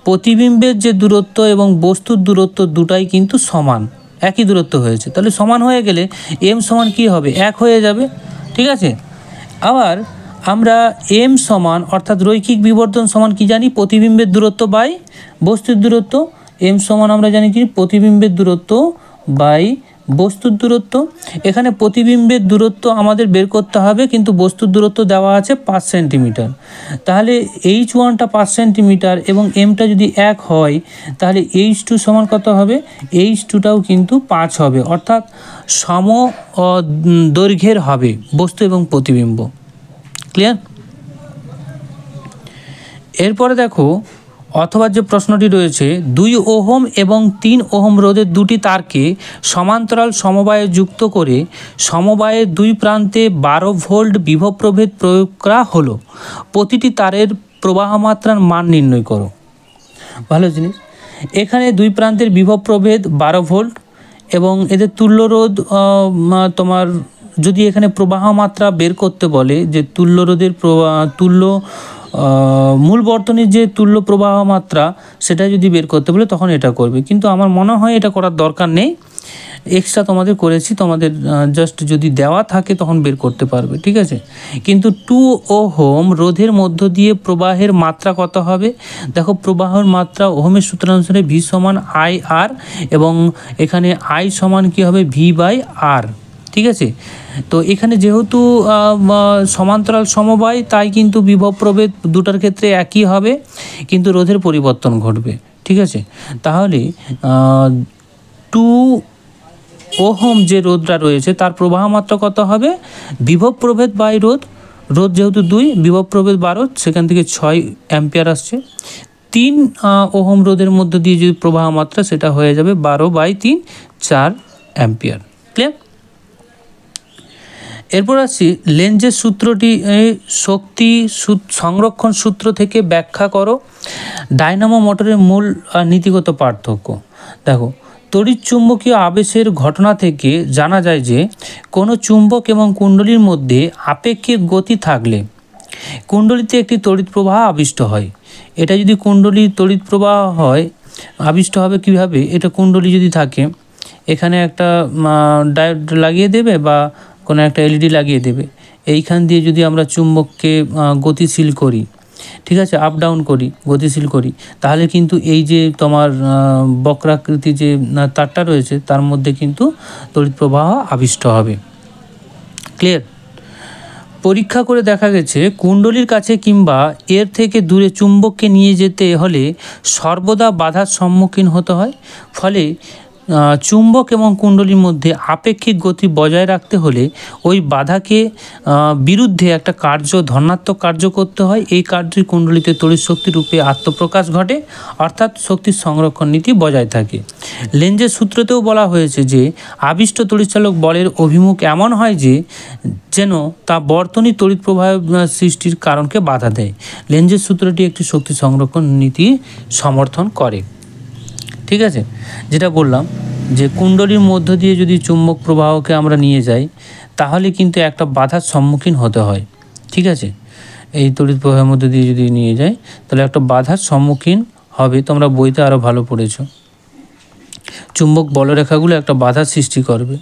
প্রতিবিম্বের যে দূরত্ব এবং বস্তুর দূরত্ব দুটাই কিন্তু সমান, একই দূরত্ব হয়েছে, তাহলে সমান হয়ে গেলে m সমান কি হবে? 1 হয়ে যাবে। ঠিক আছে? আবার আমরা m সমান অর্থাৎ রৈখিক বিবর্ধন সমান কি জানি? প্রতিবিম্বের দূরত্ব বাই বস্তুর দূরত্ব। m সমান আমরা জানি কি? প্রতিবিম্বের দূরত্ব বাই বস্তুর দূরত্ব। এখানে প্রতিবিম্বের দূরত্ব আমাদের বের করতে হবে, কিন্তু বস্তুর দূরত্ব দেওয়া আছে 5 সেন্টিমিটার। তাহলে h1টা 5 সেন্টিমিটার এবং mটা যদি 1 হয় তাহলে h2 সমান কত হবে? h2টাও কিন্তু 5 হবে, অর্থাৎ সম দৈর্ঘ্যের হবে বস্তু এবং প্রতিবিম্ব। ক্লিয়ার? এরপরে দেখো অথবা যে প্রশ্নটি রয়েছে, 2 ওহম এবং 3 ওহম রোধের দুটি তারকে সমান্তরাল সমবায়ে যুক্ত করে সমবায়ের দুই প্রান্তে 12 ভোল্ট বিভব প্রভেদ প্রয়োগ করা হলো। প্রতিটি তারের প্রবাহ মাত্রার মান নির্ণয় করো। ভালো জিনিস। এখানে দুই প্রান্তের বিভব প্রভেদ 12 ভোল্ট এবং এদের তুল্য রোধ তোমার যদি এখানে প্রবাহ মাত্রা বের করতে বলে যে তুল্য রোধের তুল্য মূল বর্তনীর যে তুল্য প্রবাহ মাত্রা সেটা যদি বের করতে বলে তখন এটা করবে, কিন্তু আমার মনে হয় এটা করার দরকার নেই, এক্সট্রা তোমাদের করেছি, তোমাদের জাস্ট যদি দেওয়া থাকে তখন বের করতে পারবে, ঠিক আছে। কিন্তু 2 ওহম রোধের মধ্য দিয়ে প্রবাহের মাত্রা কত হবে? দেখো প্রবাহের মাত্রা ওহমের সূত্র অনুসারে ভি সমান আই আর, এবং এখানে আই সমান কী হবে? ভি বাই আর, ঠিক আছে। তো এখানে যেহেতু সমান্তরাল সমবায় তাই কিন্তু বিভব প্রভেদ দুটার ক্ষেত্রে একই হবে, কিন্তু রোধের পরিবর্তন ঘটবে, ঠিক আছে। তাহলে 2 ওহম যে রোধটা রয়েছে তার প্রবাহ মাত্রা কত হবে? বিভব প্রভেদ বাই রোধ, রোধ যেহেতু 2, বিভব প্রভেদ 12, সেখান থেকে 6 অ্যাম্পিয়ার আসছে। 3 ওহম রোধের মধ্য দিয়ে যদি প্রবাহ মাত্রা সেটা হয়ে যাবে 12/3, 4 অ্যাম্পিয়ার। ক্লিয়ার? এরপর আসছি লেঞ্জের সূত্রটি, শক্তি সংরক্ষণ সূত্র থেকে ব্যাখ্যা করো ডায়নামো মোটরের মূল নীতিগত পার্থক্য। দেখো তড়িৎচুম্বকীয় আবেশের ঘটনা থেকে জানা যায় যে কোনো চুম্বক এবং কুণ্ডলীর মধ্যে আপেক্ষিক গতি থাকলে কুণ্ডলীতে একটি তড়িৎ প্রবাহ আবিষ্ট হয়। এটা যদি কুণ্ডলীর তড়িৎ প্রবাহ হয়, আবিষ্ট হবে কীভাবে? এটা কুণ্ডলী যদি থাকে, এখানে একটা ডায়োড লাগিয়ে দেবে বা কোনো একটা এলইডি লাগিয়ে দেবে, এইখান দিয়ে যদি আমরা চুম্বককে গতিশীল করি, ঠিক আছে, আপ ডাউন করি, গতিশীল করি, তাহলে কিন্তু এই যে তোমার বক্রাকৃতি যে তারটা রয়েছে তার মধ্যে কিন্তু তড়িৎ প্রবাহ আবিষ্ট হবে। ক্লিয়ার? পরীক্ষা করে দেখা গেছে কুণ্ডলীর কাছে কিংবা এর থেকে দূরে চুম্বককে নিয়ে যেতে হলে সর্বদা বাধার সম্মুখীন হতে হয়। ফলে চুম্বক এবং কুণ্ডলীর মধ্যে আপেক্ষিক গতি বজায় রাখতে হলে ওই বাধাকে বিরুদ্ধে একটা কার্য, ধনাত্মক কার্য করতে হয়। এই কার্যের কুণ্ডলীতে তড়িৎ শক্তি রূপে আত্মপ্রকাশ ঘটে, অর্থাৎ শক্তির সংরক্ষণ নীতি বজায় থাকে। লেঞ্জের সূত্রতেও বলা হয়েছে যে আবিষ্ট তড়িৎচালক বলের অভিমুখ এমন হয় যে যেন তা বর্তনী তড়িৎ প্রবাহ সৃষ্টির কারণকে বাধা দেয়। লেঞ্জের সূত্রটি একটি শক্তি সংরক্ষণ নীতি সমর্থন করে, ঠিক আছে। যেটা বললাম যে কুণ্ডলীর মধ্য দিয়ে যদি চুম্বক প্রবাহকে আমরা নিয়ে যাই তাহলে কিন্তু একটা বাধার সম্মুখীন হতে হয়, ঠিক আছে। এই তড়িৎ প্রবাহের মধ্য দিয়ে যদি নিয়ে যাই তাহলে একটা বাধার সম্মুখীন হবে। তোমরা বইতে আরও ভালো পড়েছো, চুম্বক বলরেখাগুলো একটা বাধার সৃষ্টি করবে,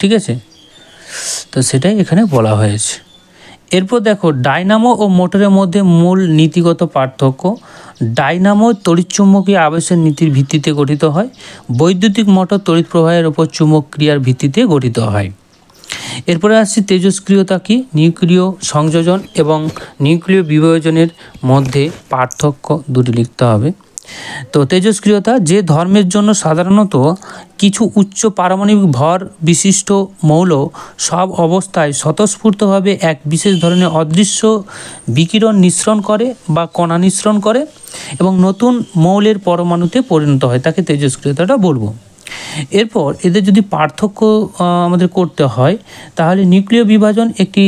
ঠিক আছে। তো সেটাই এখানে বলা হয়েছে। এরপর দেখো ডায়নামো ও মোটরের মধ্যে মূল নীতিগত পার্থক্য। ডায়নামো তড়িৎচুম্বকীয় আবেশের নীতির ভিত্তিতে গঠিত হয়, বৈদ্যুতিক মোটর তড়িৎ প্রবাহের ওপর চুম্বক ক্রিয়ার ভিত্তিতে গঠিত হয়। এরপরে আসছি তেজস্ক্রিয়তা কি, নিউক্লিয় সংযোজন এবং নিউক্লিয় বিভাজনের মধ্যে পার্থক্য দুটি লিখতে হবে। তো তেজস্ক্রিয়তা যে ধর্মের জন্য সাধারণত কিছু উচ্চ পারমাণবিক ভর বিশিষ্ট মৌল সব অবস্থায় স্বতঃস্ফূর্তভাবে এক বিশেষ ধরনের অদৃশ্য বিকিরণ নিঃসরণ করে বা কণা নিঃসরণ করে এবং নতুন মৌলের পরমাণুতে পরিণত হয়, তাকে তেজস্ক্রিয়তাটা বলবো। এরপর এদের যদি পার্থক্য আমাদের করতে হয় তাহলে নিউক্লিয় বিভাজন একটি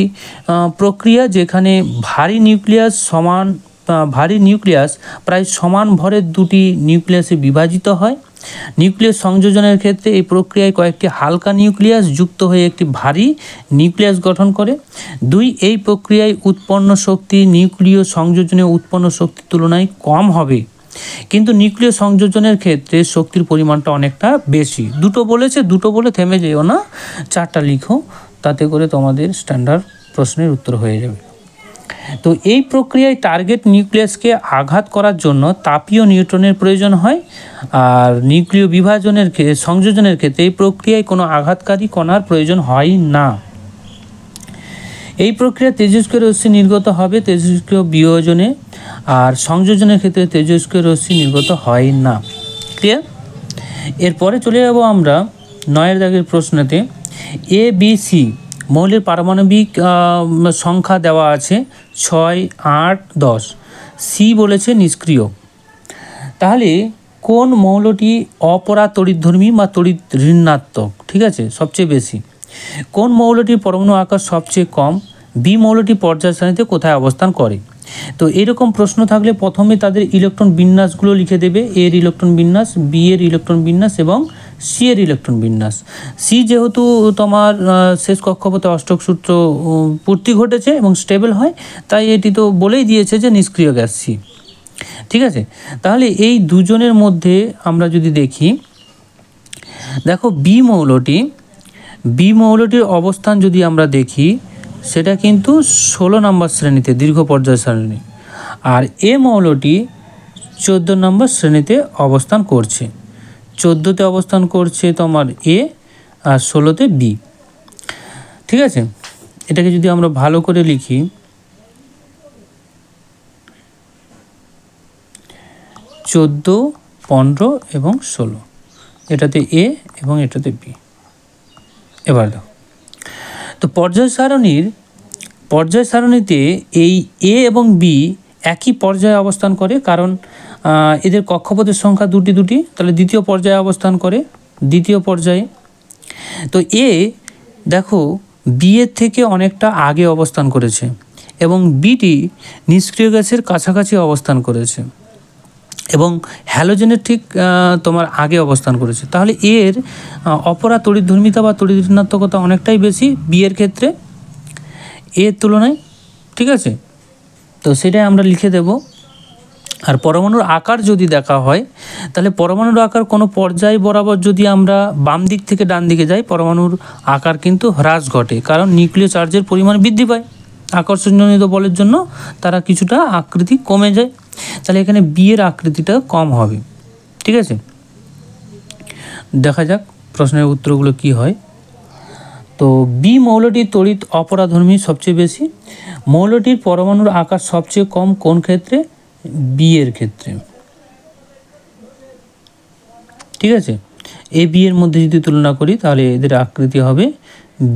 প্রক্রিয়া যেখানে ভারী নিউক্লিয়াস প্রায় সমান ভরের দুটি নিউক্লিয়াসে বিভাজিত হয়। নিউক্লিয় সংযোজনের ক্ষেত্রে এই প্রক্রিয়ায় কয়েকটি হালকা নিউক্লিয়াস যুক্ত হয়ে একটি ভারী নিউক্লিয়াস গঠন করে। 2 এই প্রক্রিয়ায় উৎপন্ন শক্তি নিউক্লিয় সংযোজনে উৎপন্ন শক্তির তুলনায় কম হবে, কিন্তু নিউক্লিয় সংযোজনের ক্ষেত্রে শক্তির পরিমাণটা অনেকটা বেশি। দুটো বলেছে, দুটো বলে থেমে যেও না, 4টা লিখো, তাতে করে তোমাদের স্ট্যান্ডার্ড প্রশ্নের উত্তর হয়ে যাবে। তো এই প্রক্রিয়ায় টার্গেট নিউক্লিয়াসকে আঘাত করার জন্য তাপীয় নিউট্রনের প্রয়োজন হয়, আর নিউক্লিয় সংযোজনের ক্ষেত্রে এই প্রক্রিয়ায় কোনো আঘাতকারী কণার প্রয়োজন হয় না। এই প্রক্রিয়া তেজস্ক্রিয় রশ্মি নির্গত হবে তেজস্ক্রিয় বিয়োজনে, আর সংযোজনের ক্ষেত্রে তেজস্ক্রিয় রশ্মি নির্গত হয় না। ক্লিয়ার? এরপরে চলে যাব আমরা 9 দাগের প্রশ্নতে। ABC মৌলের পারমাণবিক সংখ্যা দেওয়া আছে 6, 8, 10। সি বলেছে নিষ্ক্রিয়। তাহলে কোন মৌলটি অপরা তড়িৎধর্মী বা তড়িৎ ঋণাত্মক, ঠিক আছে, সবচেয়ে বেশি? কোন মৌলটির পরমাণু আকার সবচেয়ে কম? বি মৌলটি পর্যায় সারণীতে কোথায় অবস্থান করে? তো এরকম প্রশ্ন থাকলে প্রথমে তাদের ইলেকট্রন বিন্যাসগুলো লিখে দেবে, এর ইলেকট্রন বিন্যাস, বি এর ইলেকট্রন বিন্যাস এবং সি এর ইলেকট্রন বিন্যাস। সি যেহেতু তোমার শেষ কক্ষপথে অষ্টক সূত্র পূর্তি ঘটেছে এবং স্টেবল হয়, তাই এটি তো বলেই দিয়েছে যে নিষ্ক্রিয় গ্যাস সি। ঠিক আছে, তাহলে এই দুজনের মধ্যে আমরা যদি দেখি, দেখো বি মৌলটির অবস্থান যদি আমরা দেখি, সেটা কিন্তু 16 নম্বর শ্রেণীতে, দীর্ঘ পর্যায় সারণী। আর এ মৌলটি 14 নম্বর শ্রেণীতে অবস্থান করছে। 14তে অবস্থান করছে তোমার এ, আর 16তে বি। ঠিক আছে, এটাকে যদি আমরা ভালো করে লিখি, 14, 15 এবং 16, এটাতে এ এবং এটাতে বি। এবার দেখো, তো পর্যায় সারণীতে এই এ এবং বি একই পর্যায়ে অবস্থান করে, কারণ এদের কক্ষপথের সংখ্যা দুটি, তাহলে দ্বিতীয় পর্যায়ে অবস্থান করে, দ্বিতীয় পর্যায়ে। তো এ দেখো বি এর থেকে অনেকটা আগে অবস্থান করেছে এবং বিটি নিষ্ক্রিয় গ্যাসের কাছাকাছি অবস্থান করেছে এবং হ্যালোজেনের ঠিক তোমার আগে অবস্থান করেছে। তাহলে এর অপরা তড়িৎধর্মিতা বা তড়িৎ ঋণাত্মকতা অনেকটাই বেশি বি এর ক্ষেত্রে এর তুলনায়। ঠিক আছে, তো সেটাই আমরা লিখে দেব। আর পরমাণুর আকার যদি দেখা হয়, তাহলে পরমাণুর আকার কোনো পর্যায় বরাবর যদি আমরা বাম দিক থেকে ডান দিকে যাই, পরমাণুর আকার কিন্তু হ্রাস ঘটে, কারণ নিউক্লিয় চার্জের পরিমাণ বৃদ্ধি পায় আকর্ষণজনিত বলের জন্য, তারা কিছুটা আকৃতি কমে যায়। তাহলে এখানে বি এর আকৃতিটা কম হবে। ঠিক আছে, দেখা যাক প্রশ্নের উত্তরগুলো কি হয়। তো বি মৌলটির তড়িৎ অপরাধর্মী সবচেয়ে বেশি। মৌলটির পরমাণুর আকার সবচেয়ে কম কোন ক্ষেত্রে? বি এর ক্ষেত্রে। ঠিক আছে, এ বি এর মধ্যে যদি তুলনা করি, তাহলে এদের আকৃতি হবে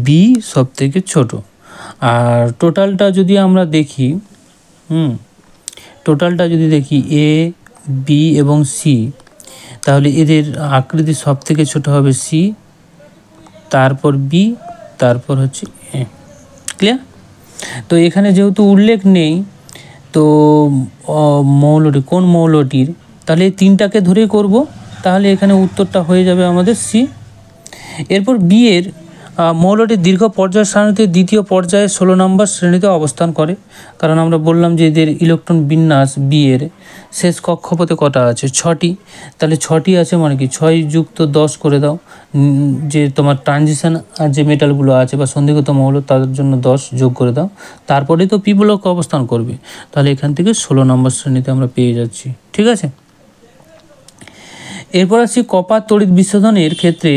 বি সব থেকে ছোট। আর টোটালটা যদি আমরা দেখি, এ বি এবং সি, তাহলে এদের আকৃতি সব থেকে ছোট হবে সি, তারপর বি, তারপর হচ্ছে এ। ক্লিয়ার? তো এখানে যেহেতু উল্লেখ নেই তো মৌলটি কোন মৌলটির, তাহলে এই তিনটাকে ধরেই করব, তাহলে এখানে উত্তরটা হয়ে যাবে আমাদের সি। এরপর বি এর মৌলটির দীর্ঘ পর্যায় সারণীতে দ্বিতীয় পর্যায়ে 16 নম্বর শ্রেণীতে অবস্থান করে, কারণ আমরা বললাম যে এদের ইলেকট্রন বিন্যাস বি এর শেষ কক্ষপথে কটা আছে? 6টি। তাহলে 6টি আছে মানে কি 6 যুক্ত 10 করে দাও, যে তোমার ট্রানজিশন যে মেটালগুলো আছে বা সন্ধিগত মৌল তাদের জন্য 10 যোগ করে দাও, তারপরে তো পি ব্লক অবস্থান করবে। তাহলে এখান থেকে 16 নম্বর শ্রেণীতে আমরা পেয়ে যাচ্ছি। ঠিক আছে, এরপর আসছি কপার তড়িৎ বিশোধনের ক্ষেত্রে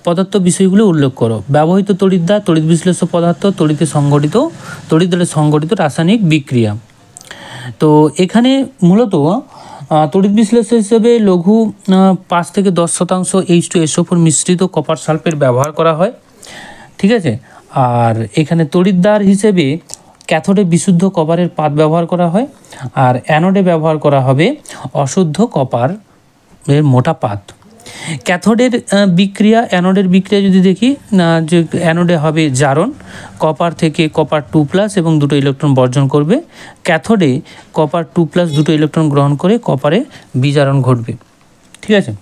পদার্থ বিষয়গুলো উল্লেখ করো। ব্যবহৃত তড়িৎদ্বার, তড়িৎ বিশ্লেষ্য পদার্থ, তড়িৎ দ্বারা সংগঠিত রাসায়নিক বিক্রিয়া। তো এখানে মূলত তড়িৎ বিশ্লেষ্য হিসেবে লঘু 5 থেকে 10% H2SO4 মিশ্রিত কপার সালফেট ব্যবহার করা হয়। ঠিক আছে, আর এখানে তড়িৎদ্বার হিসেবে ক্যাথোডে বিশুদ্ধ কপারের পাত ব্যবহার করা হয়, আর অ্যানোডে ব্যবহার করা হবে অশুদ্ধ কপার এর মোটা পাত। ক্যাথোডের বিক্রিয়া, অ্যানোডের বিক্রিয়া যদি দেখি, যে অ্যানোডে হবে জারণ, কপার থেকে কপার 2+ এবং 2 ইলেকট্রন বর্জন করবে। ক্যাথোডে কপার 2+ 2 ইলেকট্রন গ্রহণ করে কপারে বিজারণ ঘটবে। ঠিক আছে,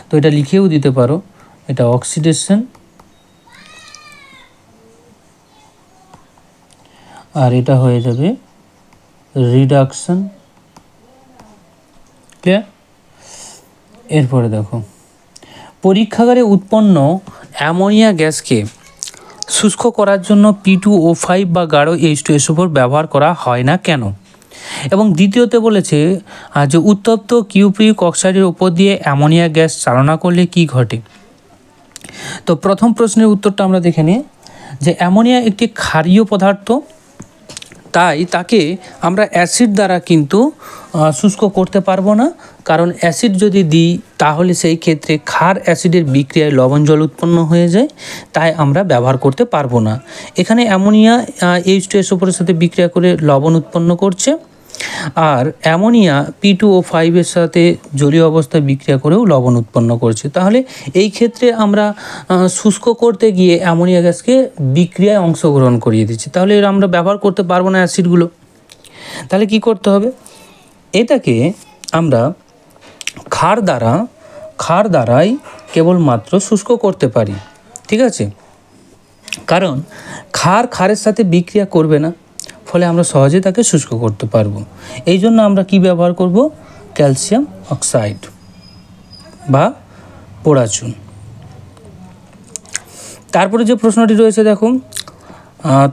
তো এটা লিখেও দিতে পারো, এটা অক্সিডেশন, আর এটা হয়ে যাবে রিডাকশন। ক্লিয়ার? এরপরে দেখো, পরীক্ষাগারে উৎপন্ন অ্যামোনিয়া গ্যাসকে শুষ্ক করার জন্য P2O5 বা গাঢ় H2SO4 ব্যবহার করা হয় না কেন? এবং দ্বিতীয়তে বলেছে যে উত্তপ্ত কিউপ্রিক অক্সাইডের উপর দিয়ে অ্যামোনিয়া গ্যাস চালনা করলে কি ঘটে? তো প্রথম প্রশ্নের উত্তরটা আমরা দেখে নিই, যে অ্যামোনিয়া একটি ক্ষারীয় পদার্থ, তাই তাকে আমরা অ্যাসিড দ্বারা কিন্তু শুষ্ক করতে পারবো না, কারণ অ্যাসিড যদি দিই তাহলে সেই ক্ষেত্রে ক্ষার অ্যাসিডের বিক্রিয়ায় লবণ জল উৎপন্ন হয়ে যায়, তাই আমরা ব্যবহার করতে পারবো না। এখানে অ্যামোনিয়া H2SO4 এর সাথে বিক্রিয়া করে লবণ উৎপন্ন করছে, আর অ্যামোনিয়া P2O5 এর সাথে জলীয় অবস্থায় বিক্রিয়া করেও লবণ উৎপন্ন করছে। তাহলে এই ক্ষেত্রে আমরা শুষ্ক করতে গিয়ে অ্যামোনিয়া গ্যাসকে বিক্রিয়ায় অংশগ্রহণ করিয়ে দিচ্ছি, তাহলে আমরা ব্যবহার করতে পারবো না অ্যাসিডগুলো। তাহলে কি করতে হবে, এটাকে আমরা ক্ষার দ্বারাই কেবলমাত্র শুষ্ক করতে পারি। ঠিক আছে, কারণ ক্ষারের সাথে বিক্রিয়া করবে না, ফলে আমরা সহজে তাকে শুষ্ক করতে পারবো। এই জন্য আমরা কি ব্যবহার করব, ক্যালসিয়াম অক্সাইড বা পোড়া চুন। তারপরে যে প্রশ্নটি রয়েছে দেখো,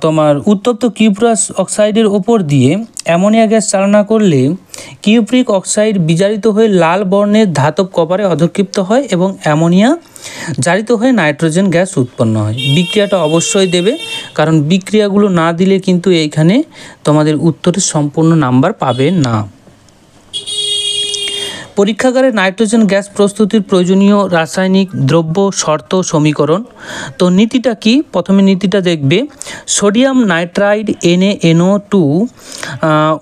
তোমার উত্তপ্ত কিউপ্রাস অক্সাইডের ওপর দিয়ে অ্যামোনিয়া গ্যাস চালনা করলে কিউপ্রিক অক্সাইড বিজারিত হয়ে লাল বর্ণের ধাতব কপারে অধক্ষিপ্ত হয় এবং অ্যামোনিয়া জারিত হয়ে নাইট্রোজেন গ্যাস উৎপন্ন হয়। বিক্রিয়াটা অবশ্যই দেবে, কারণ বিক্রিয়াগুলো না দিলে কিন্তু এইখানে তোমাদের উত্তরের সম্পূর্ণ নাম্বার পাবে না। পরীক্ষাগারে নাইট্রোজেন গ্যাস প্রস্তুতির প্রয়োজনীয় রাসায়নিক দ্রব্য শর্ত সমীকরণ। তো নীতিটা কি, প্রথমে নীতিটা দেখবে, সোডিয়াম নাইট্রাইড NaNO2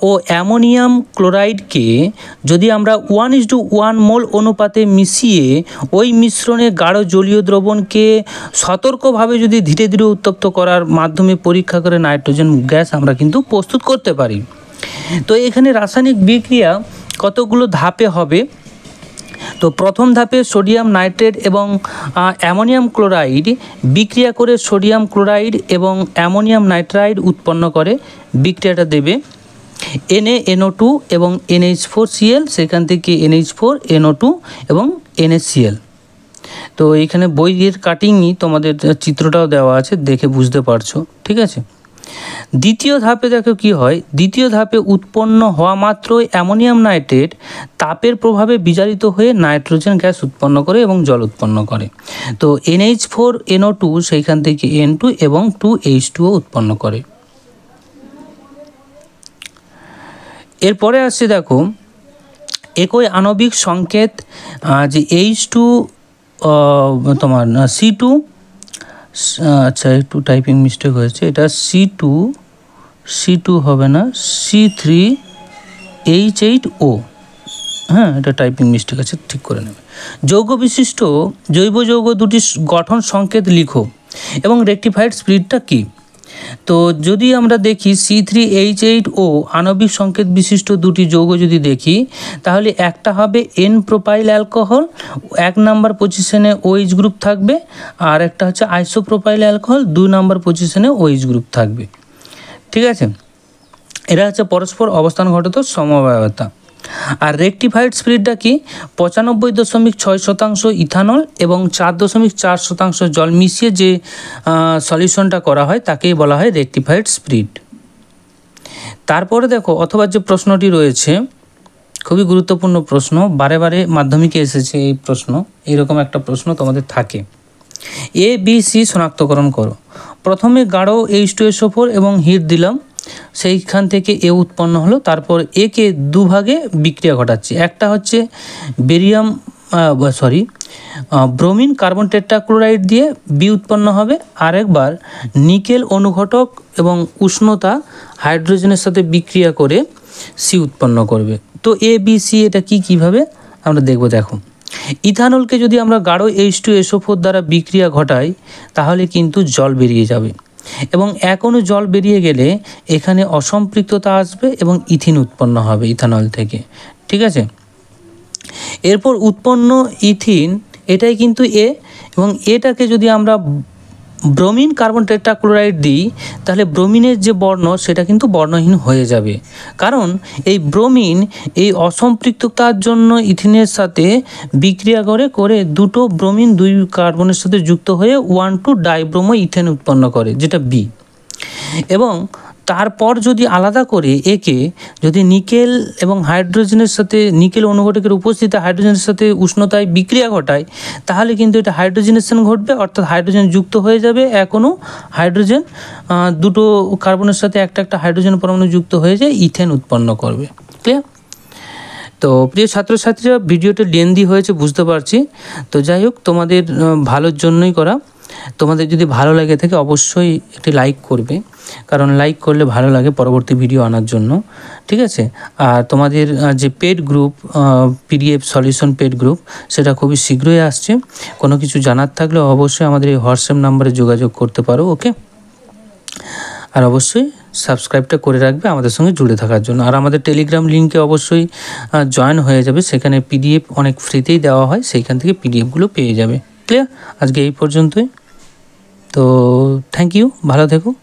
ও অ্যামোনিয়াম ক্লোরাইডকে যদি আমরা 1:1 মোল অনুপাতে মিশিয়ে ওই মিশ্রণে গাঢ় জলীয় দ্রবণকে সতর্কভাবে যদি ধীরে ধীরে উত্তপ্ত করার মাধ্যমে পরীক্ষাগারে নাইট্রোজেন গ্যাস আমরা কিন্তু প্রস্তুত করতে পারি। তো এখানে রাসায়নিক বিক্রিয়া কতগুলো ধাপে হবে। তো প্রথম ধাপে সোডিয়াম নাইট্রেট এবং অ্যামোনিয়াম ক্লোরাইড বিক্রিয়া করে সোডিয়াম ক্লোরাইড এবং অ্যামোনিয়াম নাইট্রাইড উৎপন্ন করে। বিক্রিয়াটা দেবে NaNO2 এবং NH4Cl, সেখান থেকে NH4, NO2 এবং NaCl। তো এইখানে বইয়ের কাটিংই তোমাদের চিত্রটাও দেওয়া আছে, দেখে বুঝতে পারছো। ঠিক আছে, দ্বিতীয় ধাপে দেখো কি হয়, দ্বিতীয় ধাপে উৎপন্ন হওয়া মাত্রই অ্যামোনিয়াম নাইট্রেট তাপের প্রভাবে বিজারিত হয়ে নাইট্রোজেন গ্যাস উৎপন্ন করে এবং জল উৎপন্ন করে। তো NH4NO2 সেইখান থেকে N2 এবং 2H2O উৎপন্ন করে। এরপরে আসছে দেখো, একই আণবিক সংকেত যে H2 তোমার C2, আচ্ছা একটু টাইপিং মিস্টেক হয়েছে, এটা C2 হবে না, C3H8O, হ্যাঁ এটা টাইপিং মিস্টেক আছে, ঠিক করে নেবে। যৌগ বিশিষ্ট জৈব যৌগ দুটি গঠন সংকেত লিখো এবং রেকটিফাইড স্পিরিটটা কি। তো যদি আমরা দেখি C3H8O আণবিক সংকেত বিশিষ্ট দুটি যৌগ যদি দেখি, তাহলে একটা হবে N প্রোপাইল অ্যালকোহল, 1 নাম্বার পজিশনে OH গ্রুপ থাকবে, আর একটা হচ্ছে আইসোপ্রোপাইল অ্যালকোহল, 2 নাম্বার পজিশনে OH গ্রুপ থাকবে। ঠিক আছে, এরা হচ্ছে পরস্পর অবস্থান ঘটত সমবায়তা। আর রেকটিফাইড স্পিরিটটা কি, 95.6% ইথানল এবং 4.4% জল মিশিয়ে যে সলিউশনটা করা হয় তাকেই বলা হয় রেকটিফাইড স্পিরিট। তারপরে দেখো, অথবা যে প্রশ্নটি রয়েছে খুবই গুরুত্বপূর্ণ প্রশ্ন, বারে বারে মাধ্যমিকে এসেছে এই প্রশ্ন, এইরকম একটা প্রশ্ন তোমাদের থাকে, ABC শনাক্তকরণ করো। প্রথমে গাঢ় H2SO4 এবং হিট দিলাম, সেইখান থেকে এ উৎপন্ন হলো, তারপর একে দুভাগে বিক্রিয়া ঘটাচ্ছি, একটা হচ্ছে ব্রোমিন কার্বন টেট্রাক্লোরাইড দিয়ে বি উৎপন্ন হবে, আরেকবার নিকেল অনুঘটক এবং উষ্ণতা হাইড্রোজেনের সাথে বিক্রিয়া করে সি উৎপন্ন করবে। তো ABC এটা কিভাবে আমরা দেখব, দেখো ইথানলকে যদি আমরা গাঢ় H2SO4 দ্বারা বিক্রিয়া ঘটাই তাহলে কিন্তু জল বেরিয়ে যাবে, এবং এক অণু জল বেরিয়ে গেলে এখানে অসম্পৃক্ততা আসবে এবং ইথিন উৎপন্ন হবে ইথানল থেকে। ঠিক আছে, এরপর উৎপন্ন ইথিন এটাই কিন্তু এ, এবং এটাকে যদি আমরা ব্রোমিন কার্বন টেট্রাক্লোরাইড দিই তাহলে ব্রোমিনের যে বর্ণ সেটা কিন্তু বর্ণহীন হয়ে যাবে, কারণ এই ব্রোমিন এই অসম্পৃক্ততার জন্য ইথিনের সাথে বিক্রিয়া করে দুটো ব্রোমিন 2 কার্বনের সাথে যুক্ত হয়ে 1,2-ডাইব্রোমো ইথেন উৎপন্ন করে, যেটা বি। এবং তারপর যদি আলাদা করে একে যদি নিকেল এবং হাইড্রোজেনের সাথে, নিকেল অনুঘটকের উপস্থিতিতে হাইড্রোজেনের সাথে উষ্ণতায় বিক্রিয়া ঘটায়, তাহলে কিন্তু এটা হাইড্রোজেনেশন ঘটবে, অর্থাৎ হাইড্রোজেন যুক্ত হয়ে যাবে, এক অণু হাইড্রোজেন দুটো কার্বনের সাথে একটা হাইড্রোজেন পরমাণু যুক্ত হয়ে যায়, ইথেন উৎপন্ন করবে। ক্লিয়ার? তো প্রিয় ছাত্রছাত্রীরা, ভিডিওটা লেন্দি হয়েছে বুঝতে পারছি, তো যাই হোক তোমাদের ভালোর জন্যই করা। তোমাদের যদি ভালো লাগে থাকে অবশ্যই একটি লাইক করবে, কারণ লাইক করলে ভালো লাগে পরবর্তী ভিডিও আনার জন্য। ঠিক আছে, আর তোমাদের যে paid group PDF solution paid group, সেটা খুবই শীঘ্রই আসছে। কোনো কিছু জানার থাকলে অবশ্যই আমাদের এই হোয়াটসঅ্যাপ নাম্বারে যোগাযোগ করতে পারো। ওকে, আর অবশ্যই সাবস্ক্রাইবটা করে রাখবে আমাদের সঙ্গে জুড়ে থাকার জন্য। আর আমাদের টেলিগ্রাম লিঙ্কে অবশ্যই জয়েন হয়ে যাবে, সেখানে পিডিএফ অনেক ফ্রিতেই দেওয়া হয়, সেইখান থেকে পিডিএফগুলো পেয়ে যাবে। ক্লিয়ার? আজকে এই পর্যন্তই। তো থ্যাংক ইউ, ভালো থেকো।